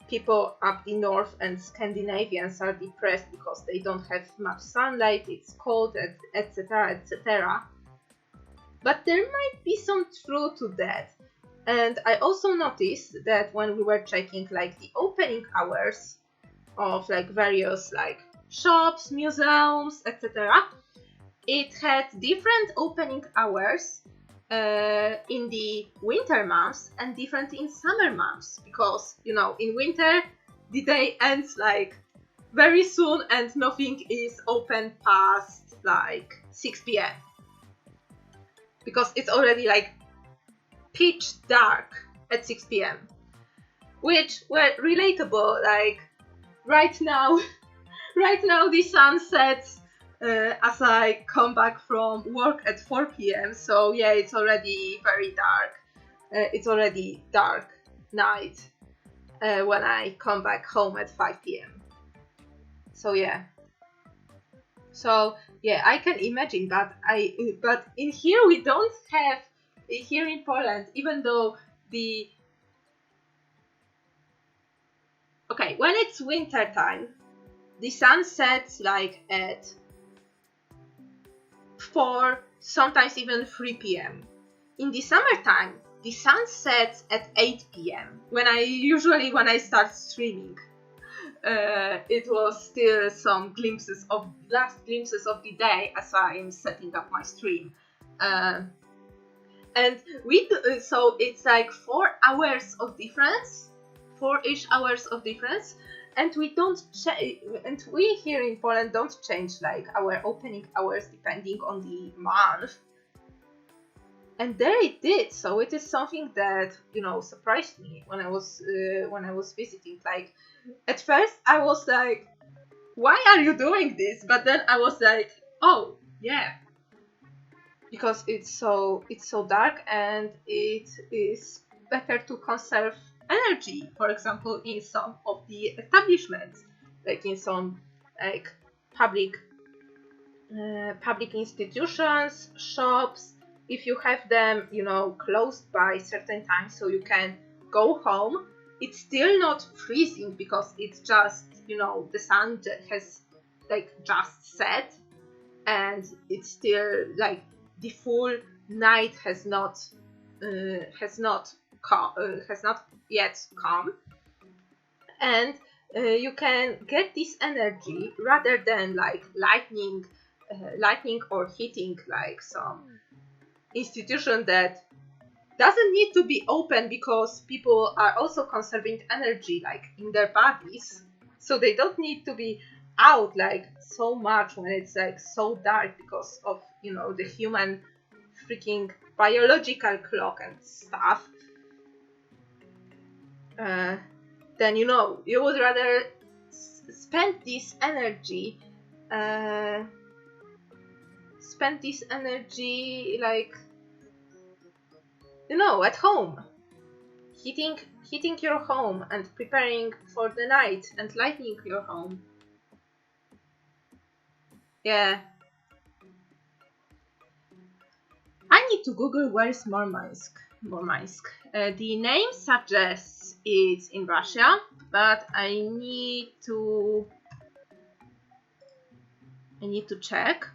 people up the north and Scandinavians are depressed because they don't have much sunlight, it's cold, etc., etc. But there might be some truth to that. And I also noticed that when we were checking like the opening hours of like various like shops, museums, etc., it had different opening hours in the winter months and different in summer months, because you know, in winter the day ends like very soon and nothing is open past like 6 p.m. because it's already like pitch dark at 6 p.m. which were relatable. Like right now the sun sets as I come back from work at 4 p.m. So yeah, it's already very dark. It's already dark night when I come back home at 5 p.m. So yeah. I can imagine, but in here we don't have, here in Poland, even though when it's winter time, the sun sets like at 4, sometimes even 3 p.m. In the summertime, the sun sets at 8 p.m. When I start streaming, it was still some last glimpses of the day as I'm setting up my stream. And so it's like 4 hours of difference, 4-ish hours of difference. And we here in Poland don't change like our opening hours depending on the month. And there it did. So it is something that, you know, surprised me when I was visiting. Like at first I was like, why are you doing this? But then I was like, oh yeah, because it's so dark and it is better to conserve energy, for example, in some of the establishments, like in some like public institutions, shops. If you have them, you know, closed by certain times so you can go home, it's still not freezing because it's just, you know, the sun has like just set and it's still like the full night has not yet come, and you can get this energy rather than like lightning or hitting like some institution that doesn't need to be open because people are also conserving energy like in their bodies, so they don't need to be out like so much when it's like so dark because of, you know, the human freaking biological clock and stuff. Then, you know, you would rather spend this energy like, you know, at home, heating your home and preparing for the night and lighting your home. Yeah, I need to Google where is Murmansk. The name suggests it's in Russia, but I need to check.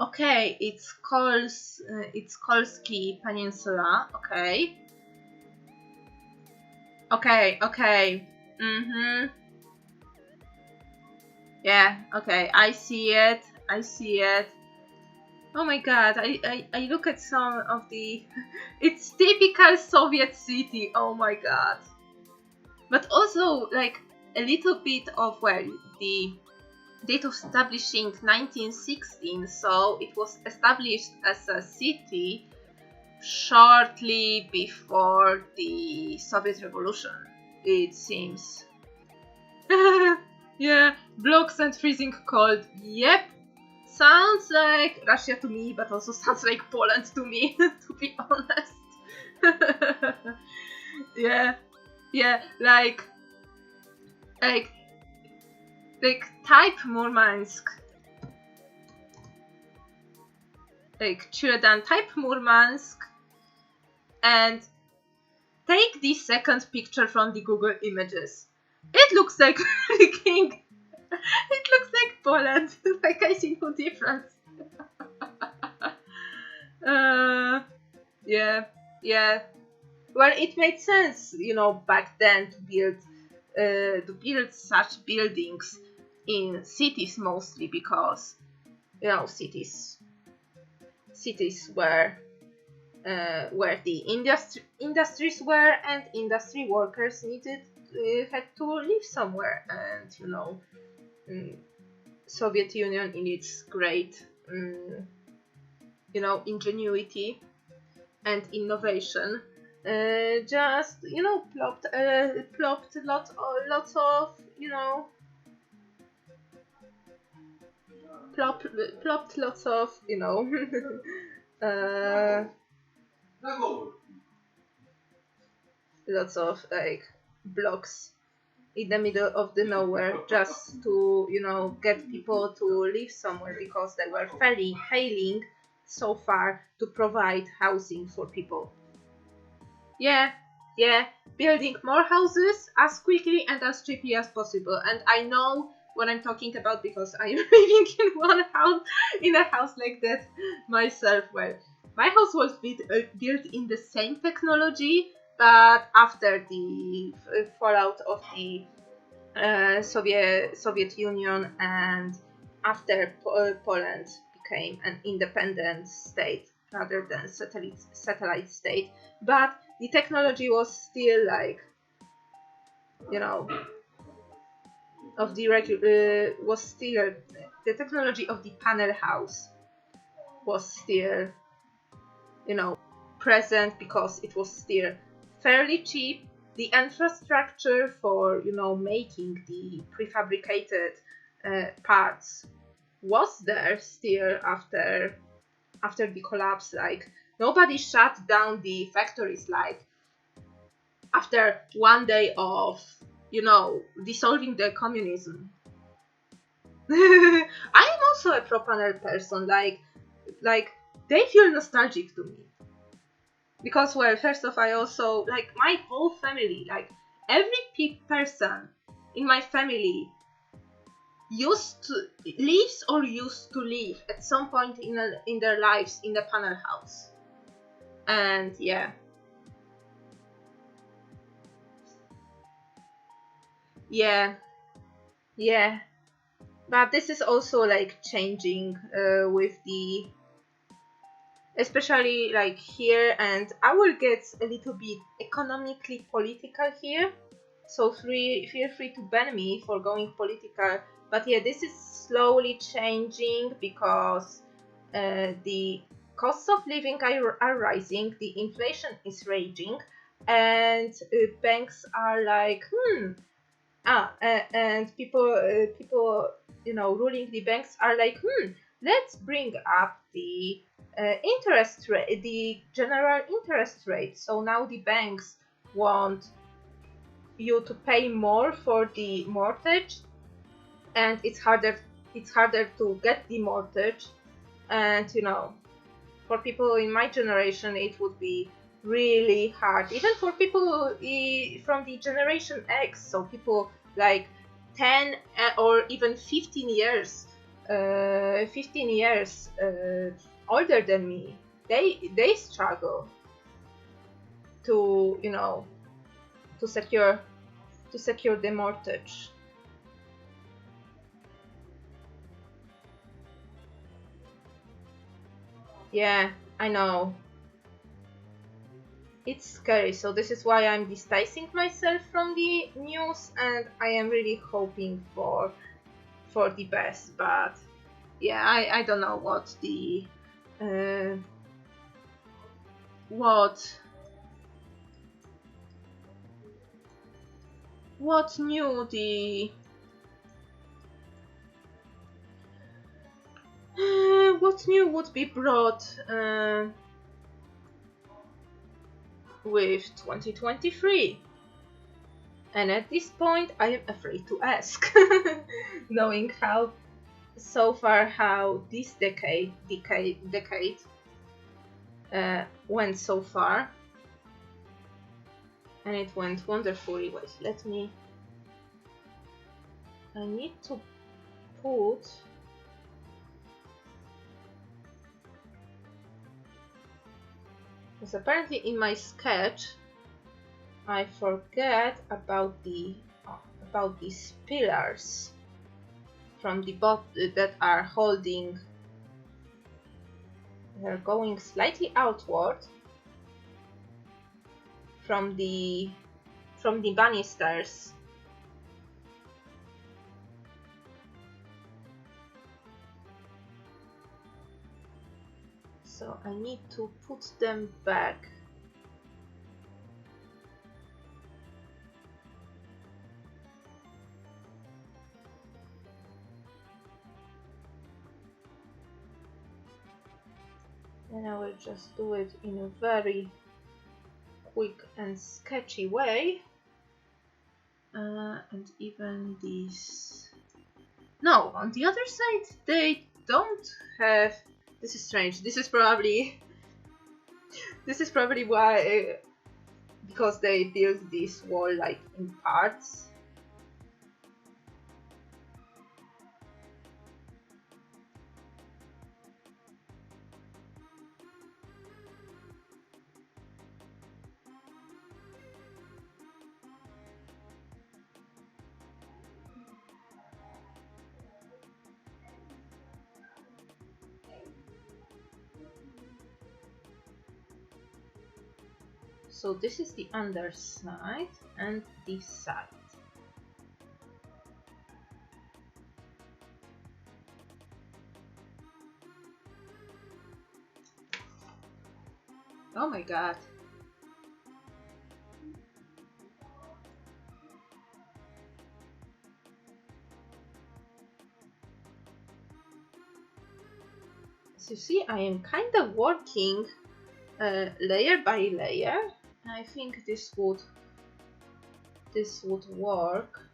Okay, it's Kolsky Peninsula. Okay. Yeah, okay, I see it. Oh my god, I look at some of the... It's typical Soviet city, oh my god. But also, like, a little bit of, well, the date of establishing 1916, so it was established as a city shortly before the Soviet Revolution, it seems. Yeah, blocks and freezing cold, yep. sounds like Russia to me, but also sounds like Poland to me, to be honest. Yeah, yeah, like type Murmansk. Like children, type Murmansk and take the second picture from the Google Images. It looks like freaking. It looks like Poland. Like I see no difference. Yeah, yeah. Well, it made sense, you know, back then to build such buildings in cities mostly because, you know, cities where the industries were, and industry workers had to live somewhere, and you know, Soviet Union in its great you know, ingenuity and innovation just, you know, plopped lots of, you know, plopped lots of, you know, lots of like blocks in the middle of the nowhere just to, you know, get people to live somewhere because they were failing so far to provide housing for people. Yeah, building more houses as quickly and as cheaply as possible. And I know what I'm talking about because I'm living in a house like that myself. Well, my house was built in the same technology, but after the fallout of the Soviet Union, and after Poland became an independent state rather than satellite state, but the technology was still like, you know, of the was still the technology of the panel house was still, you know, present because it was still fairly cheap. The infrastructure for, you know, making the prefabricated parts was there still after the collapse. Like nobody shut down the factories like after one day of, you know, dissolving the communism. I am also a pro panel person. Like they feel nostalgic to me. Because, well, first off, I also, like, my whole family, like, every person in my family lives or used to live at some point in their lives in the panel house. And, yeah. Yeah. But this is also, like, changing with the... especially like here, and I will get a little bit economically political here, so feel free to ban me for going political, but yeah, this is slowly changing because the costs of living are rising, the inflation is raging, and banks are like and people, you know, ruling the banks are like, let's bring up the interest rate, the general interest rate. So now the banks want you to pay more for the mortgage, and it's harder to get the mortgage. And you know, for people in my generation, it would be really hard, even for people from the generation X, so people like 10 or even 15 years older than me. They struggle to, you know, to secure the mortgage. Yeah, I know. It's scary, so this is why I'm distancing myself from the news, and I am really hoping for the best. But yeah, I don't know what the what new the what new would be brought with 2023? And at this point, I am afraid to ask, knowing how so far how this decade went so far, and it went wonderfully. Wait, let me. I need to put. Because apparently in my sketch I forget about these pillars from the that are holding. They're going slightly outward from the banisters. So I need to put them back. And I will just do it in a very quick and sketchy way. And even these. No, on the other side they don't have. This is strange. This is probably why, because they built this wall like in parts. So this is the underside and this side. Oh my god. As you see, I am kind of working layer by layer. I think this would work.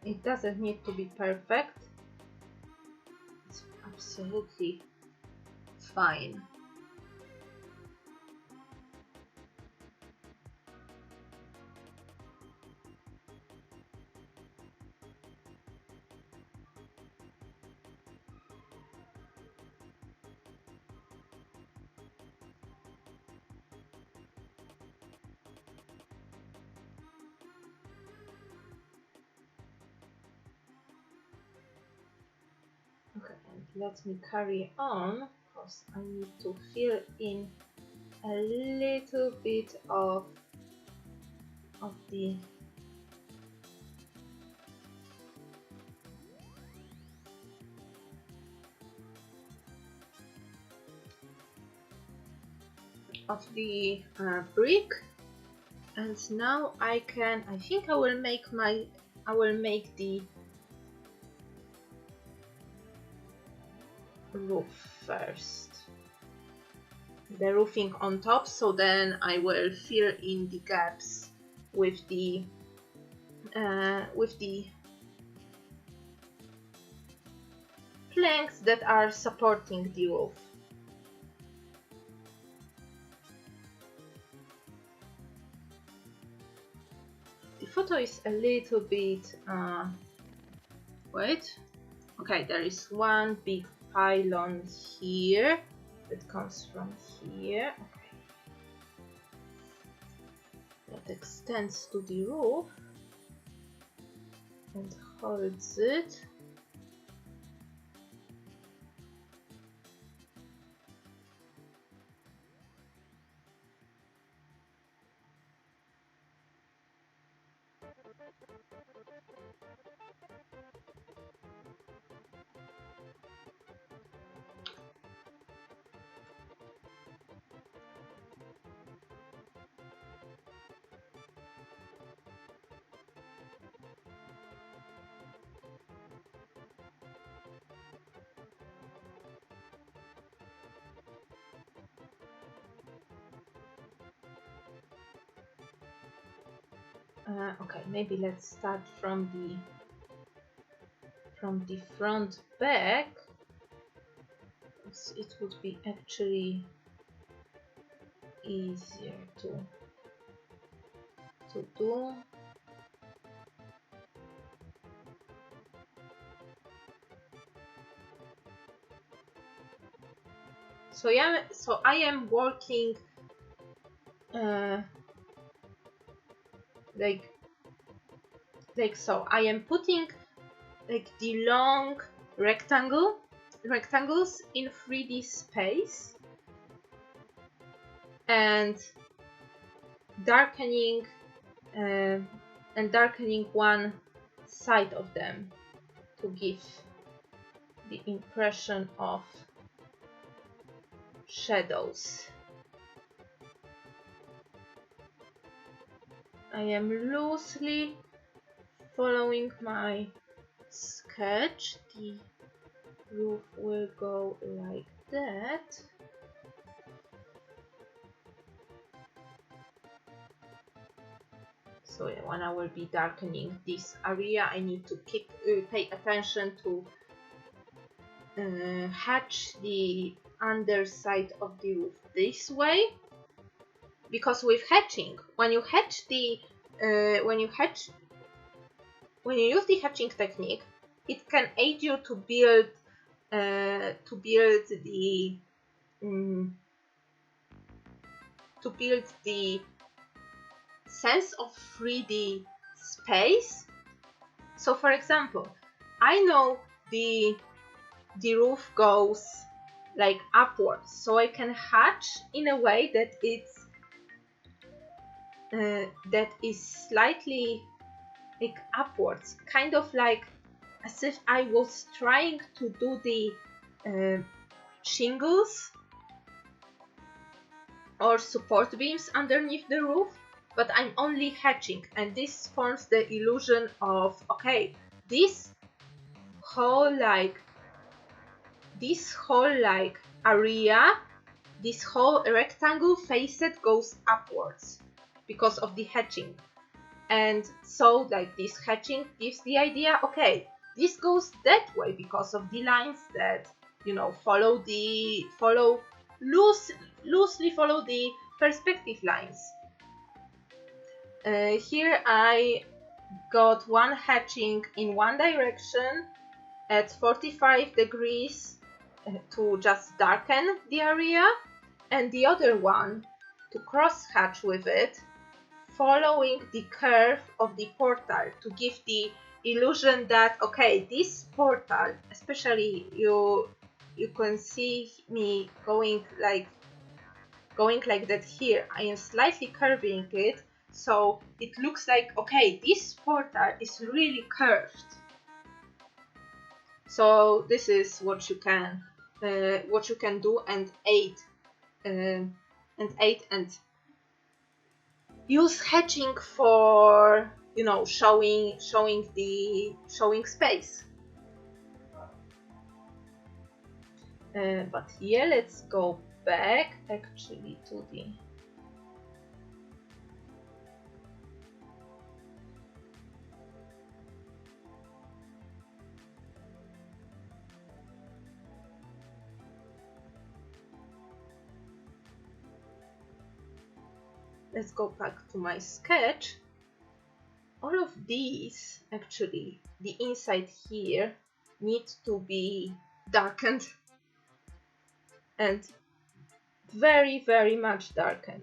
It doesn't need to be perfect. It's absolutely fine. Okay, and let me carry on because I need to fill in a little bit of the brick, and now I think I will make the roof first, the roofing on top, so then I will fill in the gaps with the with the planks that are supporting the roof. The photo is a little bit wait. Okay, there is one big pylon here that comes from here. Okay. That extends to the roof and holds it. Okay, maybe let's start from the front back. It would be actually easier to do. So yeah, so I am working like so. I am putting like the long rectangles in 3D space and darkening one side of them to give the impression of shadows. I am loosely following my sketch. The roof will go like that. So yeah, when I will be darkening this area, I need to pay attention to hatch the underside of the roof this way, because with hatching, when you use the hatching technique, it can aid you to build the sense of 3D space. So for example, I know the roof goes like upwards, so I can hatch in a way that is slightly like upwards, kind of like as if I was trying to do the shingles or support beams underneath the roof, but I'm only hatching, and this forms the illusion of, okay, this whole area, this whole rectangle facet goes upwards because of the hatching. And so like this hatching gives the idea, okay, this goes that way because of the lines that, you know, loosely follow the perspective lines. Here I got one hatching in one direction at 45 degrees to just darken the area, and the other one to cross hatch with it, following the curve of the portal to give the illusion that, okay, this portal, especially you can see me going like that here. I am slightly curving it, so it looks like, okay, this portal is really curved. So this is what you can do and aid and use hatching for, you know, showing space. But yeah, let's go back actually to the . let's go back to my sketch. All of these, actually, the inside here need to be darkened, and very, very much darkened.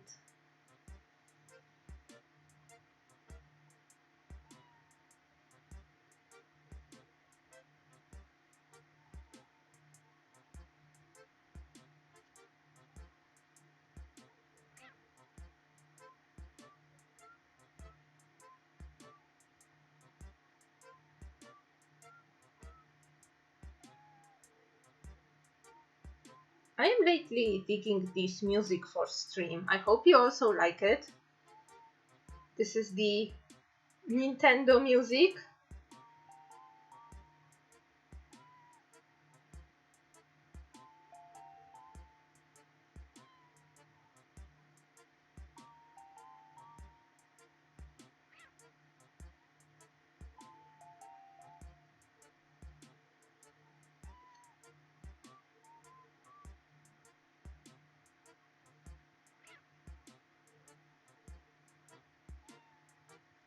I am lately digging this music for stream. I hope you also like it. This is the Nintendo music.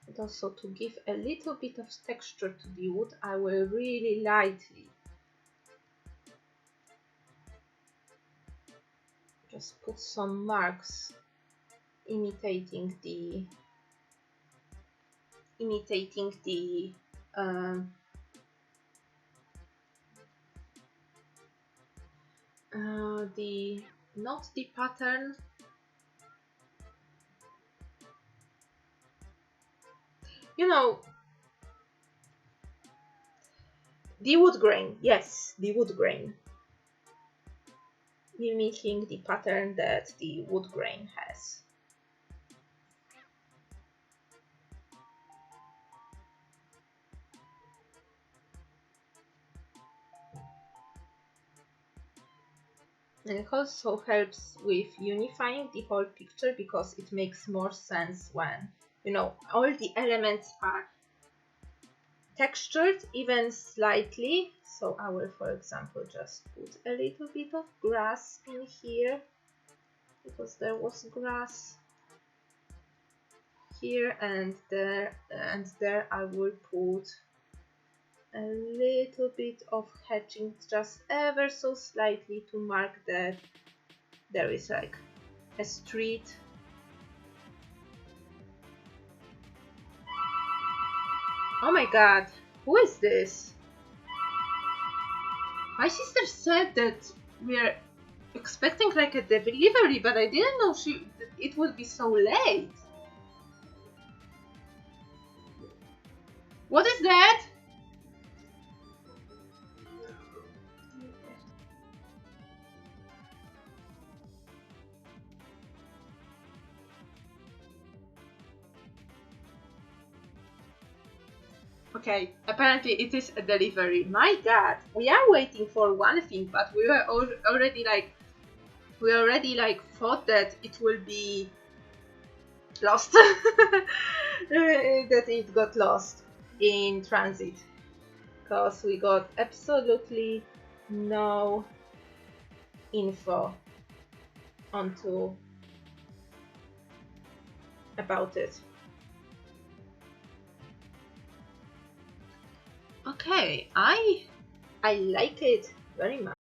And also to give a little bit of texture to the wood, I will really lightly just put some marks imitating the um, not the pattern, you know, the wood grain. Yes, the wood grain, mimicking the pattern that the wood grain has. And it also helps with unifying the whole picture because it makes more sense when, you know, all the elements are textured even slightly. So I will, for example, just put a little bit of grass in here because there was grass here and there I will put a little bit of hatching, just ever so slightly, to mark that there is like a street. Oh my god, who is this? My sister said that we're expecting like a delivery, but I didn't know it would be so late. What is that? Okay, apparently it is a delivery. My god, we are waiting for one thing, but we were already like thought that it will be lost. That it got lost in transit. Because we got absolutely no info onto about it. Okay, I like it very much.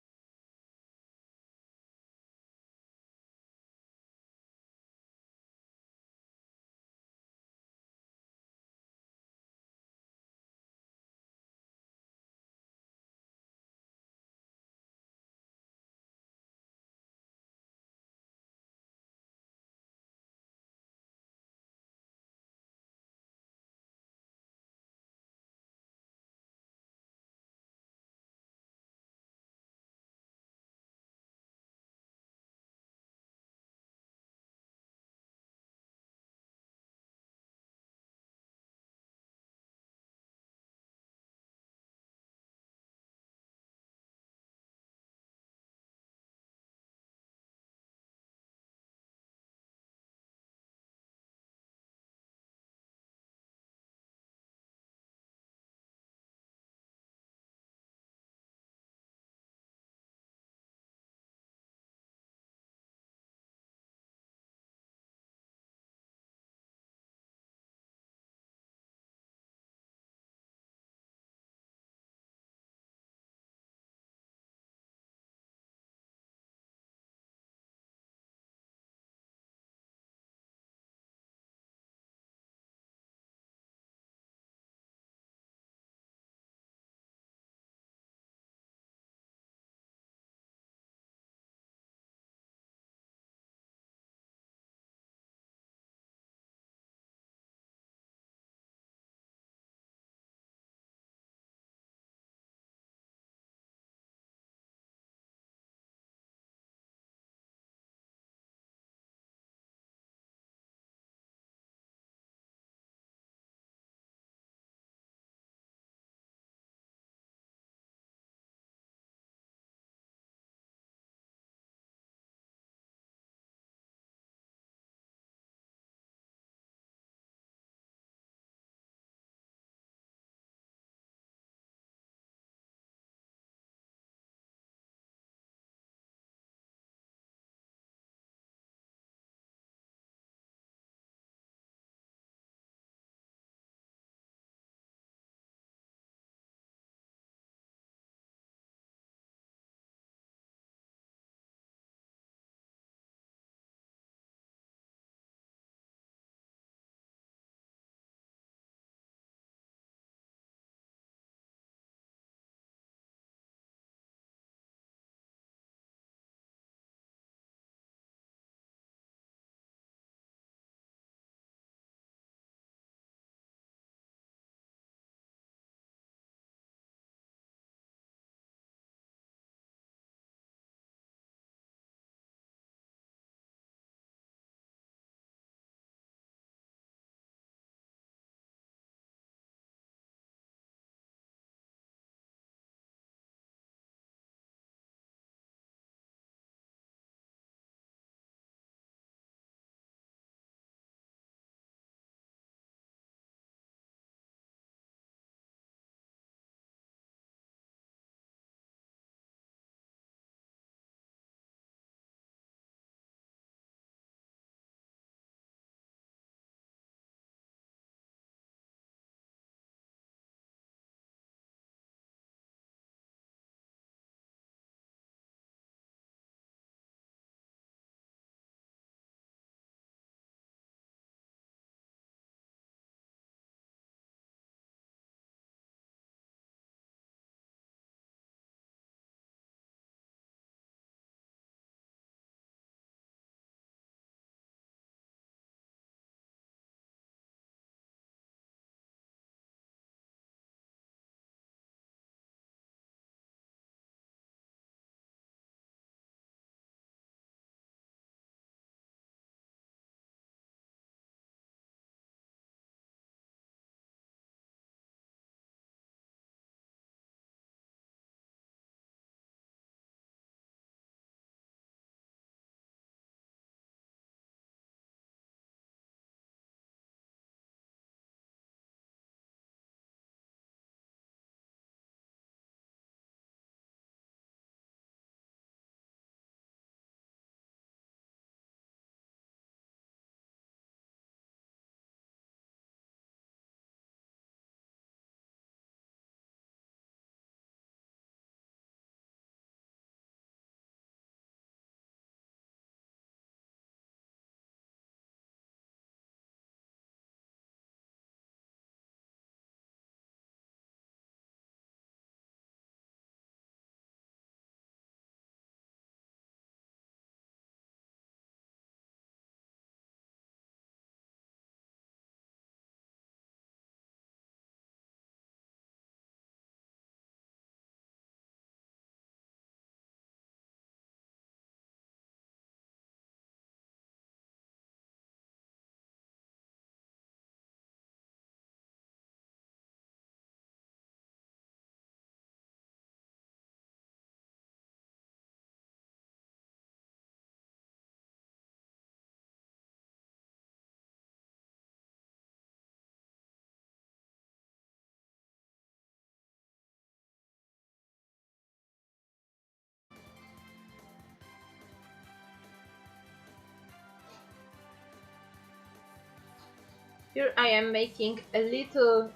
Here I am making a little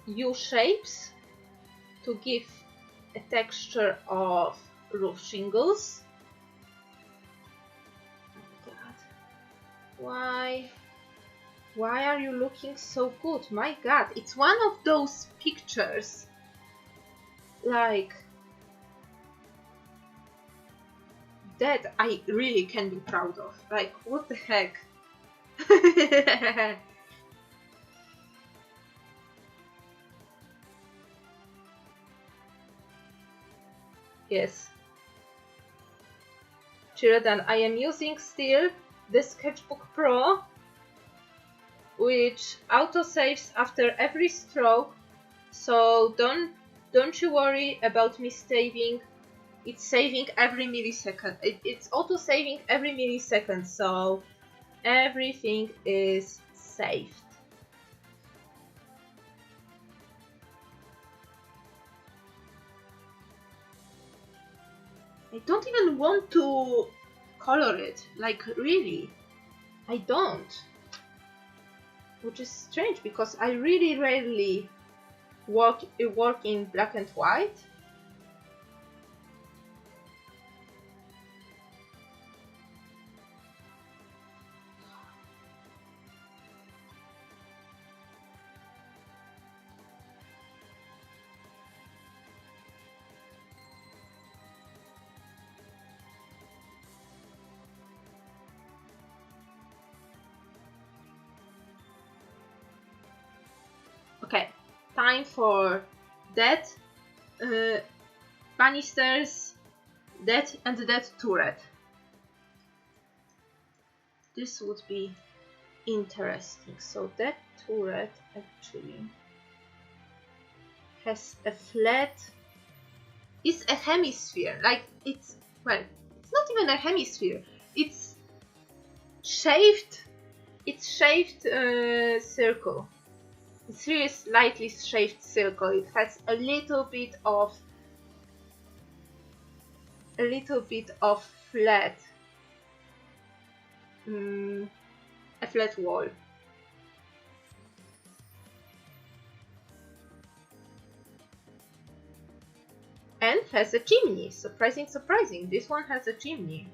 U shapes to give a texture of roof shingles. Oh God. Why are you looking so good? My God, it's one of those pictures like that I really can be proud of. Like, what the heck? Yes. Children, I am using still the Sketchbook Pro, which autosaves after every stroke, so don't you worry about me saving. It's saving every millisecond. It's auto-saving every millisecond, so everything is saved. I don't even want to color it, like really. I don't. Which is strange because I really rarely work in black and white. Okay, time for that banisters, that and that turret. This would be interesting. So that turret actually has a flat. It's a hemisphere. Like it's well, it's not even a hemisphere. It's shaved. It's shaved circle. It's really slightly shaved circle. It has a little bit of flat, a flat wall. And has a chimney. Surprising. This one has a chimney.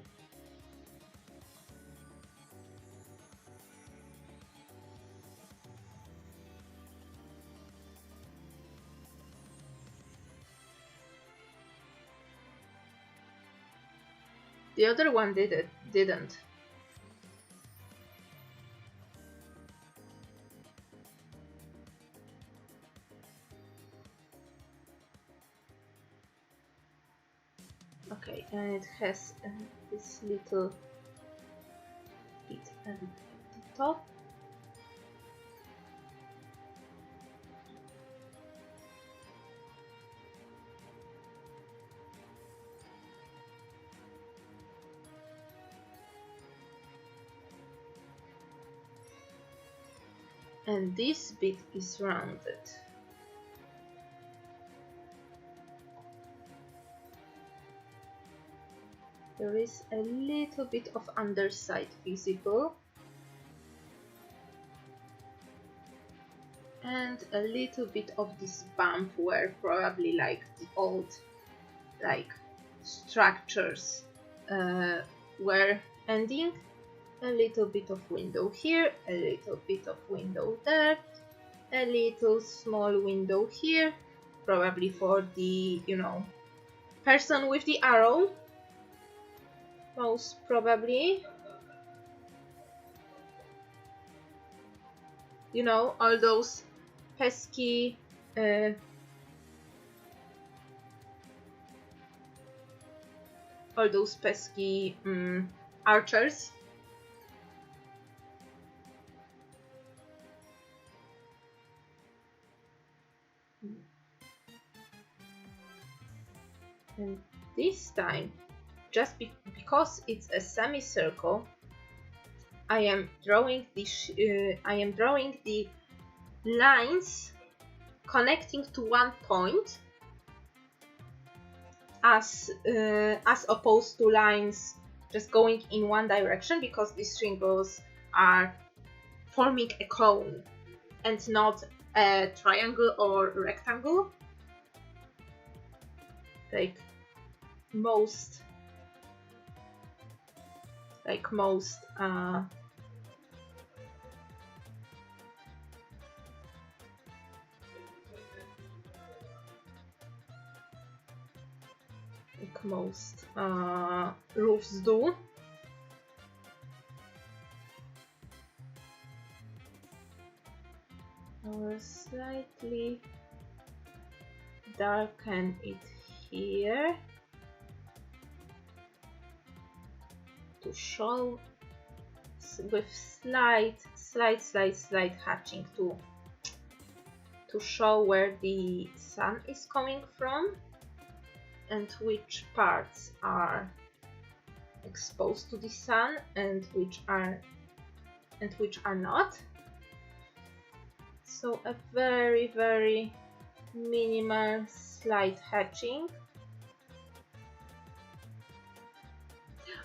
The other one didn't. Okay, and it has this little bit at the top. And this bit is rounded. There is a little bit of underside visible. And a little bit of this bump where probably like the old like structures were ending. A little bit of window here, a little bit of window there, a little small window here, probably for the, you know, person with the arrow, most probably. You know, all those pesky archers. And this time, just because it's a semicircle, I am drawing the lines connecting to one point, as opposed to lines just going in one direction, because these shingles are forming a cone and not a triangle or rectangle, like most roofs do. I will slightly darken it here to show with slight hatching to show where the sun is coming from and which parts are exposed to the sun and which are not. So a very minimal slight hatching.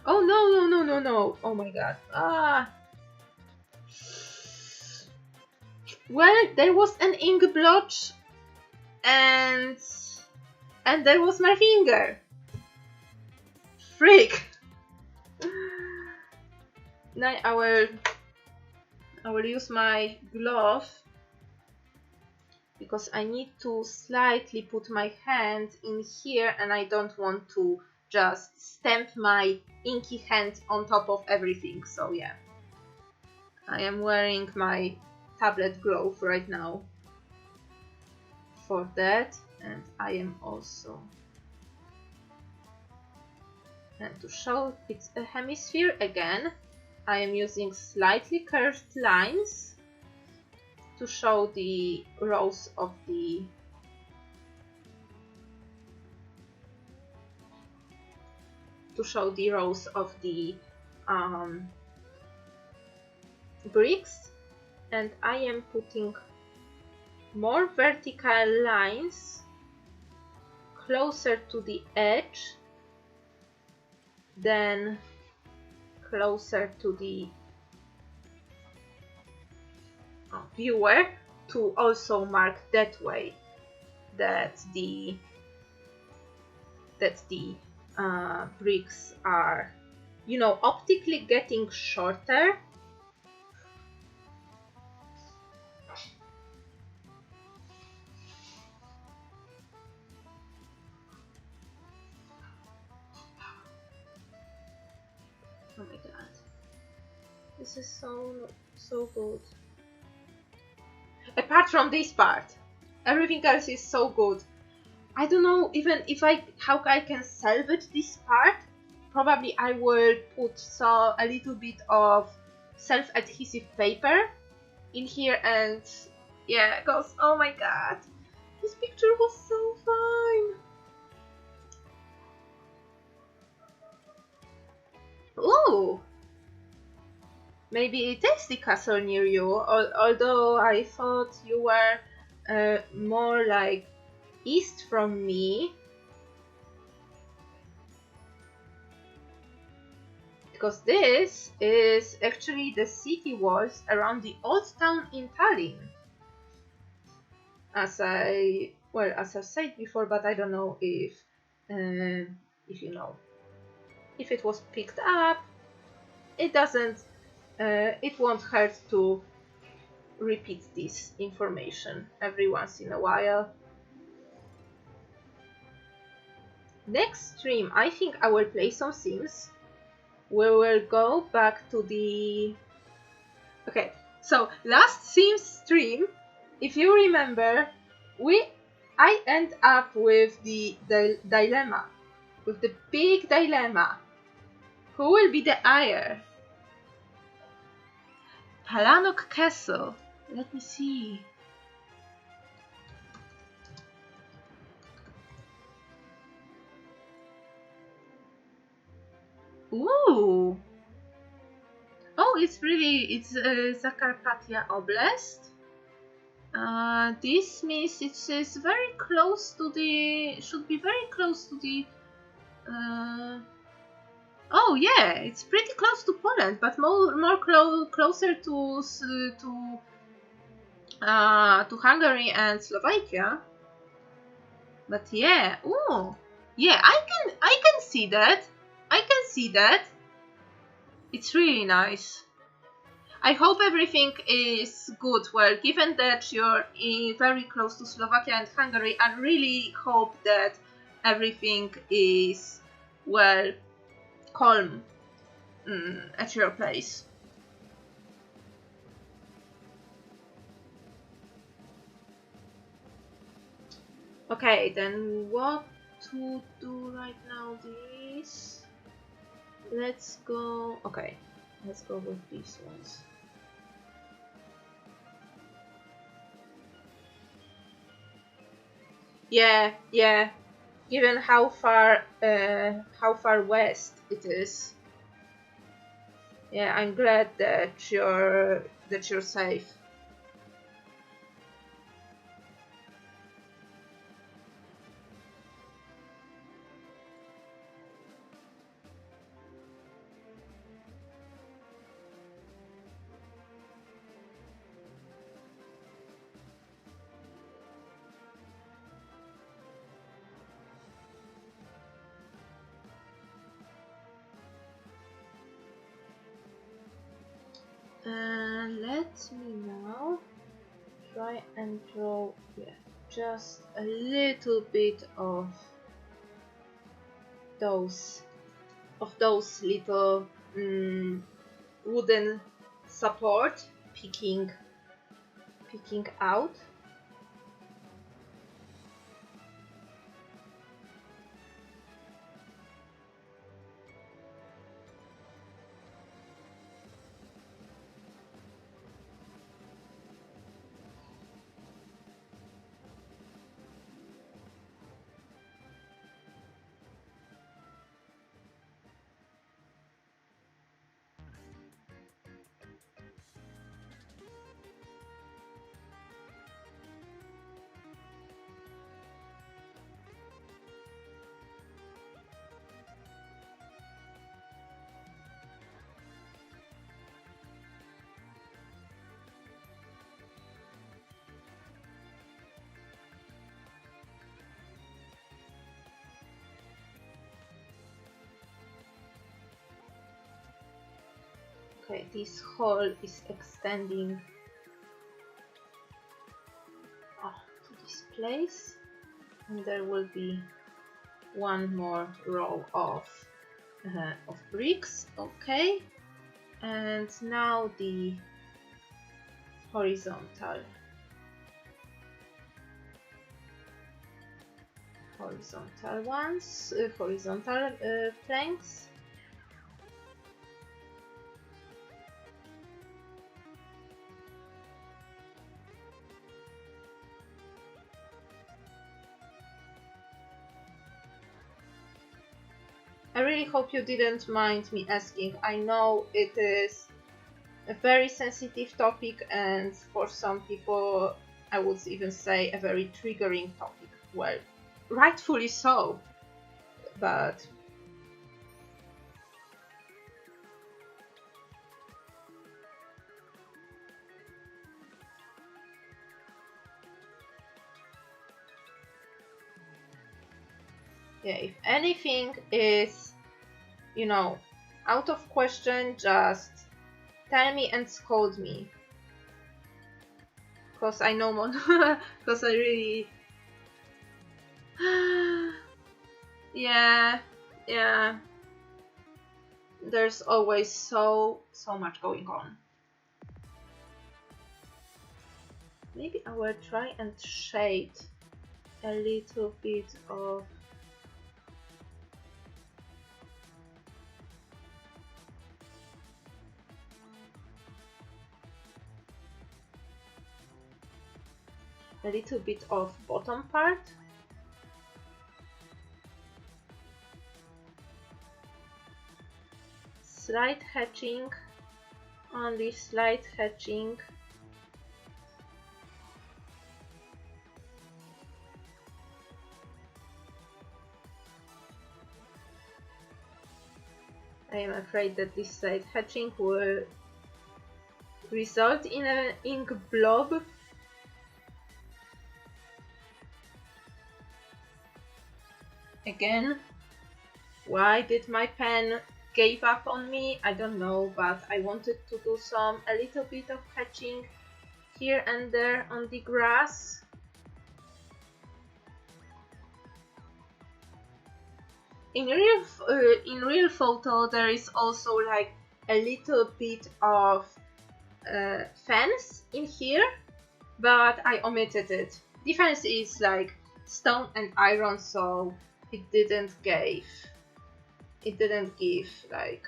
Oh no, oh my god. Well, there was an ink blotch and there was my finger. Freak. Now I will use my glove because I need to slightly put my hand in here and I don't want to just stamp my inky hand on top of everything. So yeah, I am wearing my tablet glove right now for that, and I am also, and to show it's a hemisphere again, I am using slightly curved lines to show the rows of the bricks, and I am putting more vertical lines closer to the edge than closer to the viewer, to also mark that way that the bricks are, you know, optically getting shorter. Oh my god, this is so good. Apart from this part, everything else is so good. I don't know even if how I can salvage this part. Probably I will put a little bit of self-adhesive paper in here, and yeah, because oh my god, this picture was so fine. Ooh, maybe it is the castle near you, although I thought you were more like east from me, because this is actually the city walls around the old town in Tallinn, as I've said before, but I don't know if you know, if it was picked up. It doesn't, it won't hurt to repeat this information every once in a while. Next stream, I think I will play some Sims. We will go back to the... Okay, so last Sims stream, if you remember, I end up with the dilemma, with the big dilemma. Who will be the heir? Palanok Castle. Let me see. Ooh. Oh, it's Zakarpattia Oblast. This means it is very close to the, should be very close to the Oh yeah, it's pretty close to Poland, but closer to Hungary and Slovakia. But yeah, oh yeah, I can see that. I can see that. It's really nice. I hope everything is good. Well, given that you're very close to Slovakia and Hungary, I really hope that everything is well calm at your place. Okay, then what to do right now? This. Let's go. Okay, let's go with these ones. Yeah, yeah. Given how far west it is, yeah, I'm glad that you're safe. Let me now try and draw, yeah, just a little bit of those little wooden support peeking out. Okay, this hole is extending to this place, and there will be one more row of bricks. Okay, and now the horizontal ones, horizontal planks. I really hope you didn't mind me asking. I know it is a very sensitive topic, and for some people, I would even say a very triggering topic. Well, rightfully so, but yeah, if anything is, out of question, just tell me and scold me. Because I know more. Because I really. Yeah, yeah. There's always so much going on. Maybe I will try and shade a little bit of bottom part. Slight hatching, only slight hatching. I am afraid that this side hatching will result in an ink blob. Again, why did my pen give up on me? I don't know, but I wanted to do a little bit of hatching here and there on the grass. In real photo, there is also like a little bit of fence in here, but I omitted it. The fence is like stone and iron, so it didn't give like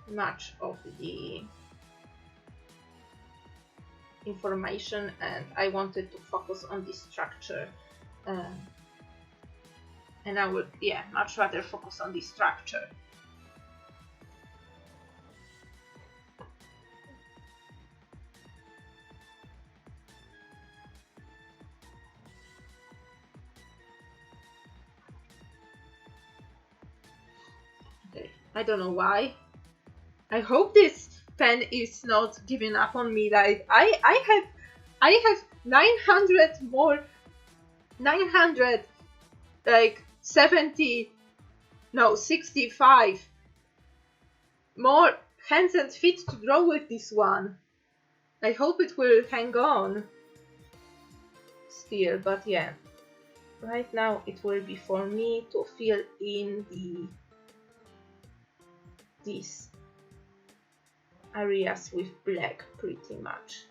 much of the information, and I wanted to focus on the structure, and I would much rather focus on the structure. Okay, I don't know why. I hope this pen is not giving up on me. Like I have 900 more, 900 like 70, no 65 more hands and feet to draw with this one. I hope it will hang on still, but yeah, right now it will be for me to fill in these areas with black pretty much.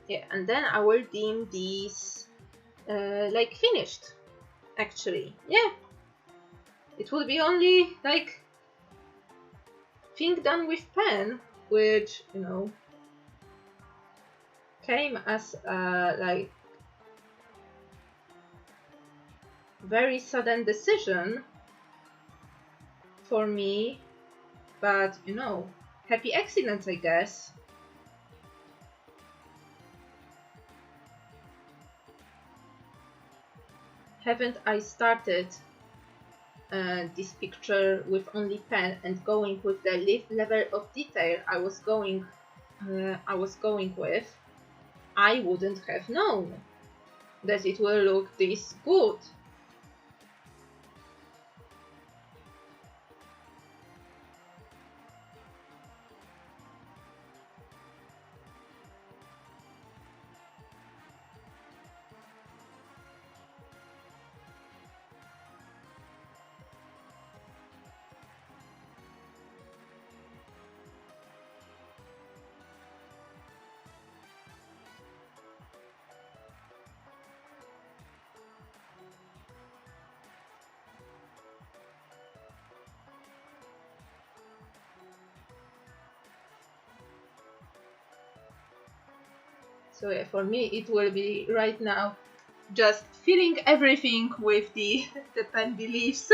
Yeah, and then I will deem these like finished. Actually, yeah, it will be only like thing done with pen, which came as a like very sudden decision for me, but happy accidents, I guess. Haven't I started this picture with only pen and going with the level of detail I was going with, I wouldn't have known that it will look this good. So yeah, for me it will be right now just filling everything with the pen beliefs.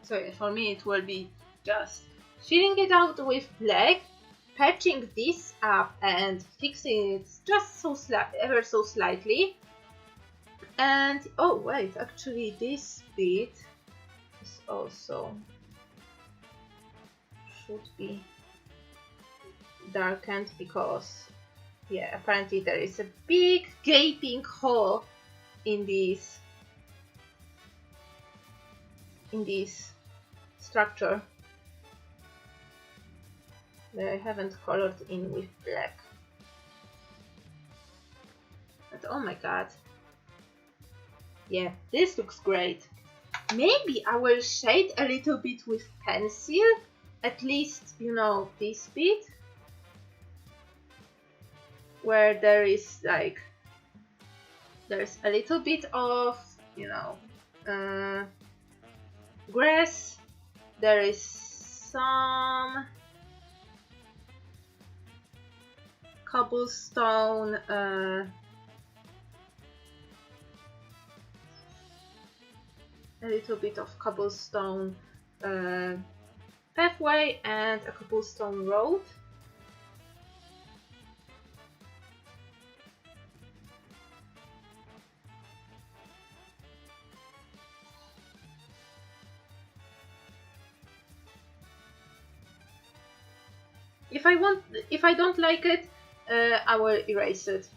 So yeah, for me it will be just filling it out with black, patching this up and fixing it just ever so slightly. And oh wait, actually this bit is also should be darkened because yeah, apparently there is a big gaping hole in this structure that I haven't colored in with black. But oh my god, Yeah, this looks great. Maybe I will shade a little bit with pencil, at least, you know, this bit, where there is like, there's a little bit of, you know, grass, there is some cobblestone, a little bit of cobblestone pathway and a cobblestone road. If I don't like it, I will erase it.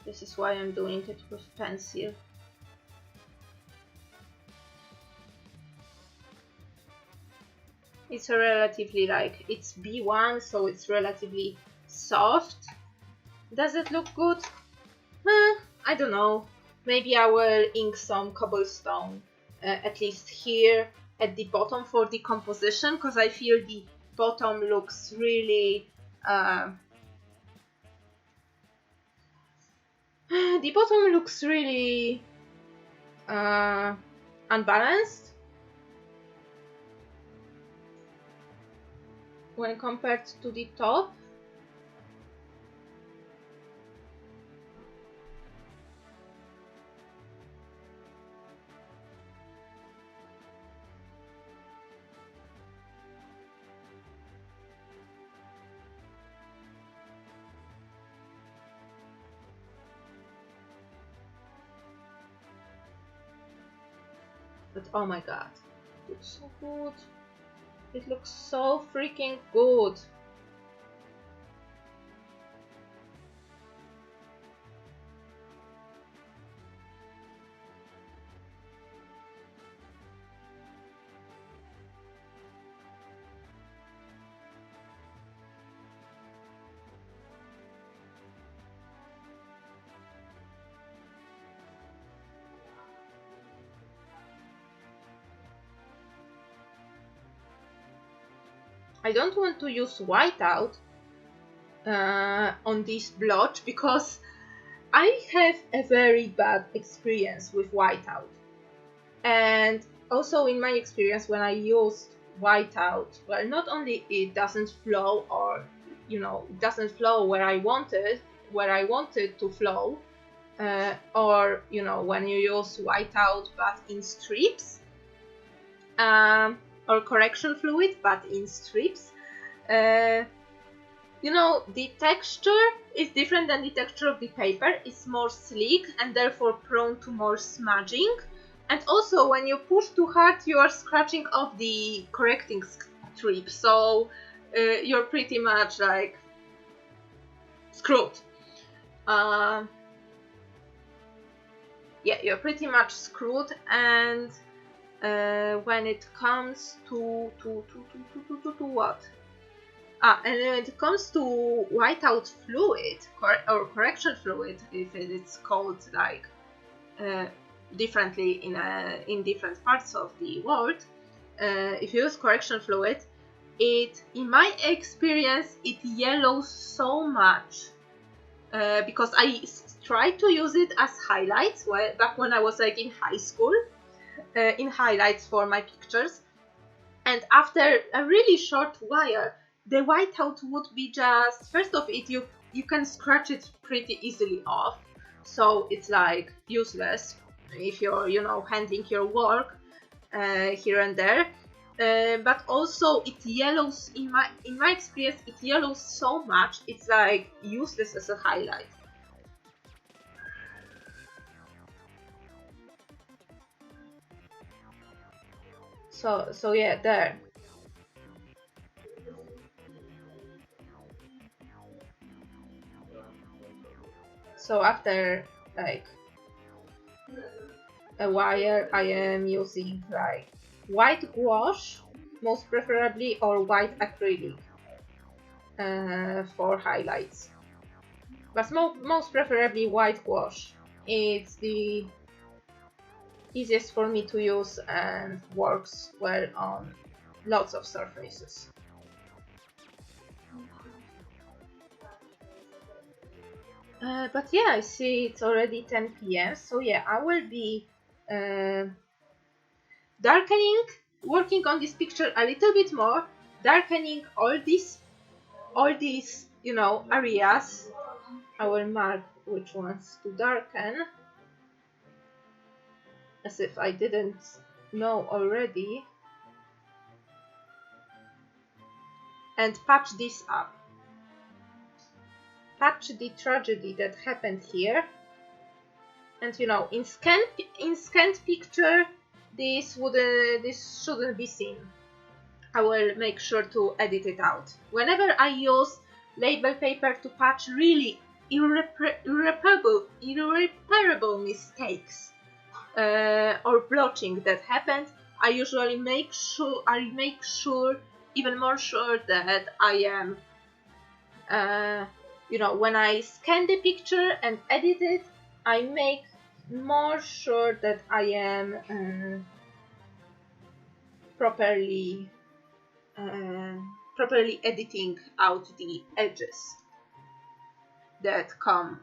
This is why I'm doing it with pencil. It's a relatively like, it's B1, so it's relatively soft. Does it look good? I don't know. Maybe I will ink some cobblestone, at least here at the bottom for the composition, because I feel the bottom looks really unbalanced when compared to the top. But oh my god, it looks so good. It looks so freaking good. I don't want to use whiteout on this blotch because I have a very bad experience with whiteout. And also in my experience when I used whiteout, well, not only it doesn't flow, or you know, it doesn't flow where I wanted to flow, or you know, when you use whiteout but in strips, or correction fluid but in strips, you know, the texture is different than the texture of the paper. It's more sleek and therefore prone to more smudging. And also when you push too hard, you are scratching off the correcting strip, so you're pretty much like screwed. Yeah, you're pretty much screwed. And when it comes to what? And when it comes to whiteout fluid or correction fluid, if it's called like differently in different parts of the world, if you use correction fluid, it, in my experience, it yellows so much because I tried to use it as highlights back when I was like in high school, in highlights for my pictures, and after a really short while, the whiteout would be just, first of it, you can scratch it pretty easily off, so it's like useless if you're, you know, handling your work here and there. But also it yellows, in my experience, it yellows so much, it's like useless as a highlight. So yeah, there. So after like a while, I am using like white gouache, most preferably, or white acrylic for highlights, but most preferably white gouache. It's the easiest for me to use and works well on lots of surfaces. But yeah, I see it's already 10 p.m. So yeah, I will be darkening, working on this picture a little bit more, darkening all these, you know, areas. I will mark which ones to darken, as if I didn't know already, and patch this up. Patch the tragedy that happened here. And you know, in scanned picture, this shouldn't be seen. I will make sure to edit it out. Whenever I use label paper to patch really irreparable mistakes or blotching that happened, I usually make sure even more sure that I am you know, when I scan the picture and edit it, I make more sure that I am properly editing out the edges that come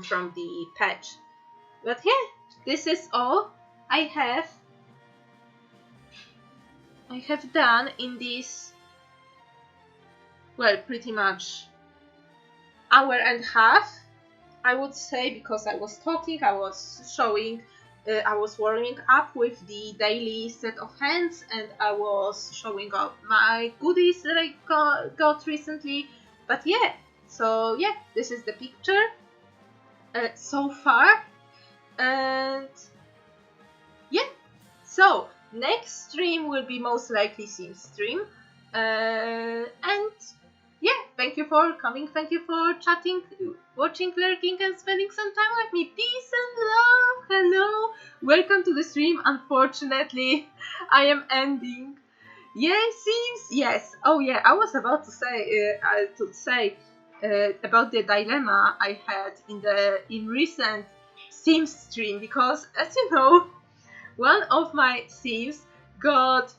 from the patch. But yeah, this is all I have done in this, well, pretty much hour and a half, I would say, because I was talking, I was showing, I was warming up with the daily set of hands, and I was showing off my goodies that I got recently. But yeah, so yeah, this is the picture so far, and yeah, so next stream will be most likely Sims stream, and yeah, thank you for coming, thank you for chatting, watching, lurking, and spending some time with me. Peace and love. Hello, welcome to the stream. Unfortunately, I am ending. Yes, Sims. Yes. Oh yeah, I was about to say about the dilemma I had in recent Sims stream, because as you know, one of my Sims got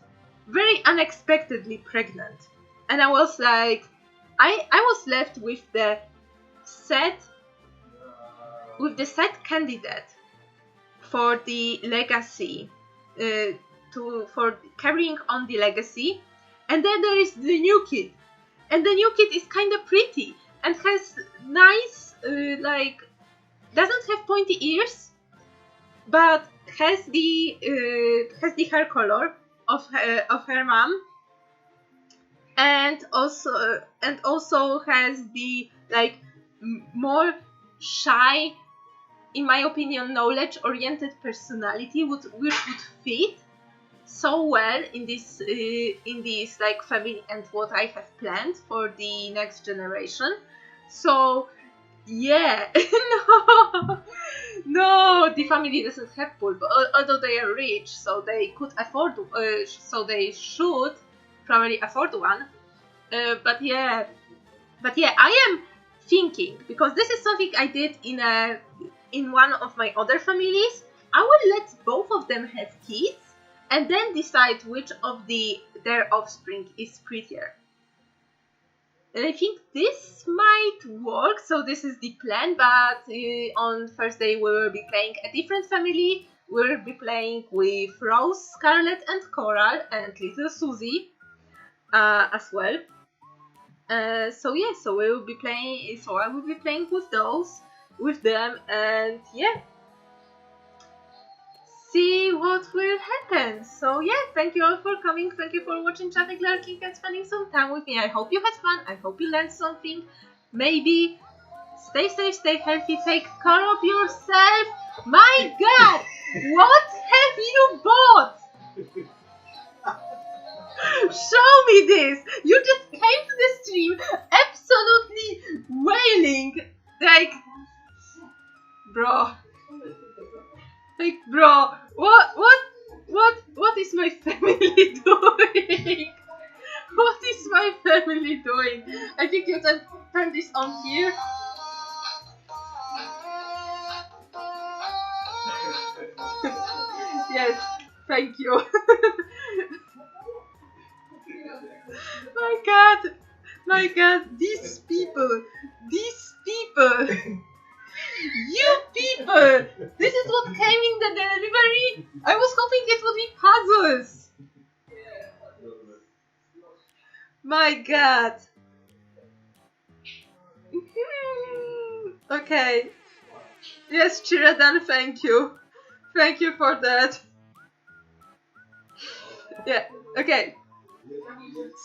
very unexpectedly pregnant, and I was like, I was left with the set candidate for the legacy, for carrying on the legacy, and then there is the new kid, and the new kid is kind of pretty and has nice doesn't have pointy ears, but has the hair color of her mom, and also has the more shy, in my opinion, knowledge-oriented personality, which would fit so well in this family and what I have planned for the next generation. So yeah, no, the family doesn't have pool, but although they are rich, so they could afford, so they should probably afford one. But yeah, I am thinking, because this is something I did in one of my other families. I will let both of them have kids and then decide which of their offspring is prettier. And I think this might work, so this is the plan, but on Thursday we will be playing a different family. We'll be playing with Rose, Scarlet, and Coral, and little Susie as well. So yeah, so I will be playing with them, and yeah, see what will happen. So yeah, thank you all for coming, thank you for watching, chatting, lurking, and spending some time with me. I hope you had fun, I hope you learned something. Maybe stay safe, stay healthy, take care of yourself. My god, what have you bought? Show me this! You just came to the stream absolutely wailing, bro, what is my family doing? What is my family doing? I think you can turn this on here. Yes, thank you. My God, these people, you people, this is what came in the delivery. I was hoping it would be puzzles. My God. Okay. Yes, Chiradan, thank you. Thank you for that. Yeah, okay.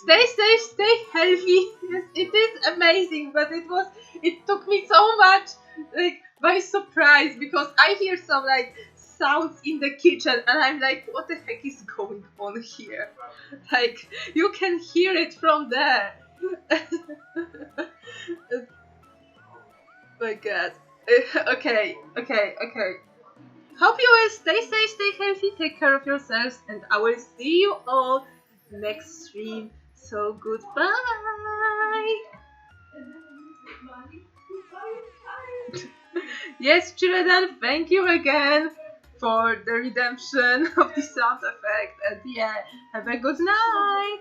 Stay safe, stay healthy. Yes, it is amazing, but it took me so much like by surprise because I hear some like sounds in the kitchen and I'm like, what the heck is going on here? Like you can hear it from there. My God. Okay. Hope you will stay safe, stay healthy, take care of yourselves, and I will see you all next stream. So goodbye. Yes, Chiradan, thank you again for the redemption of the sound effect. And yeah, have a good night.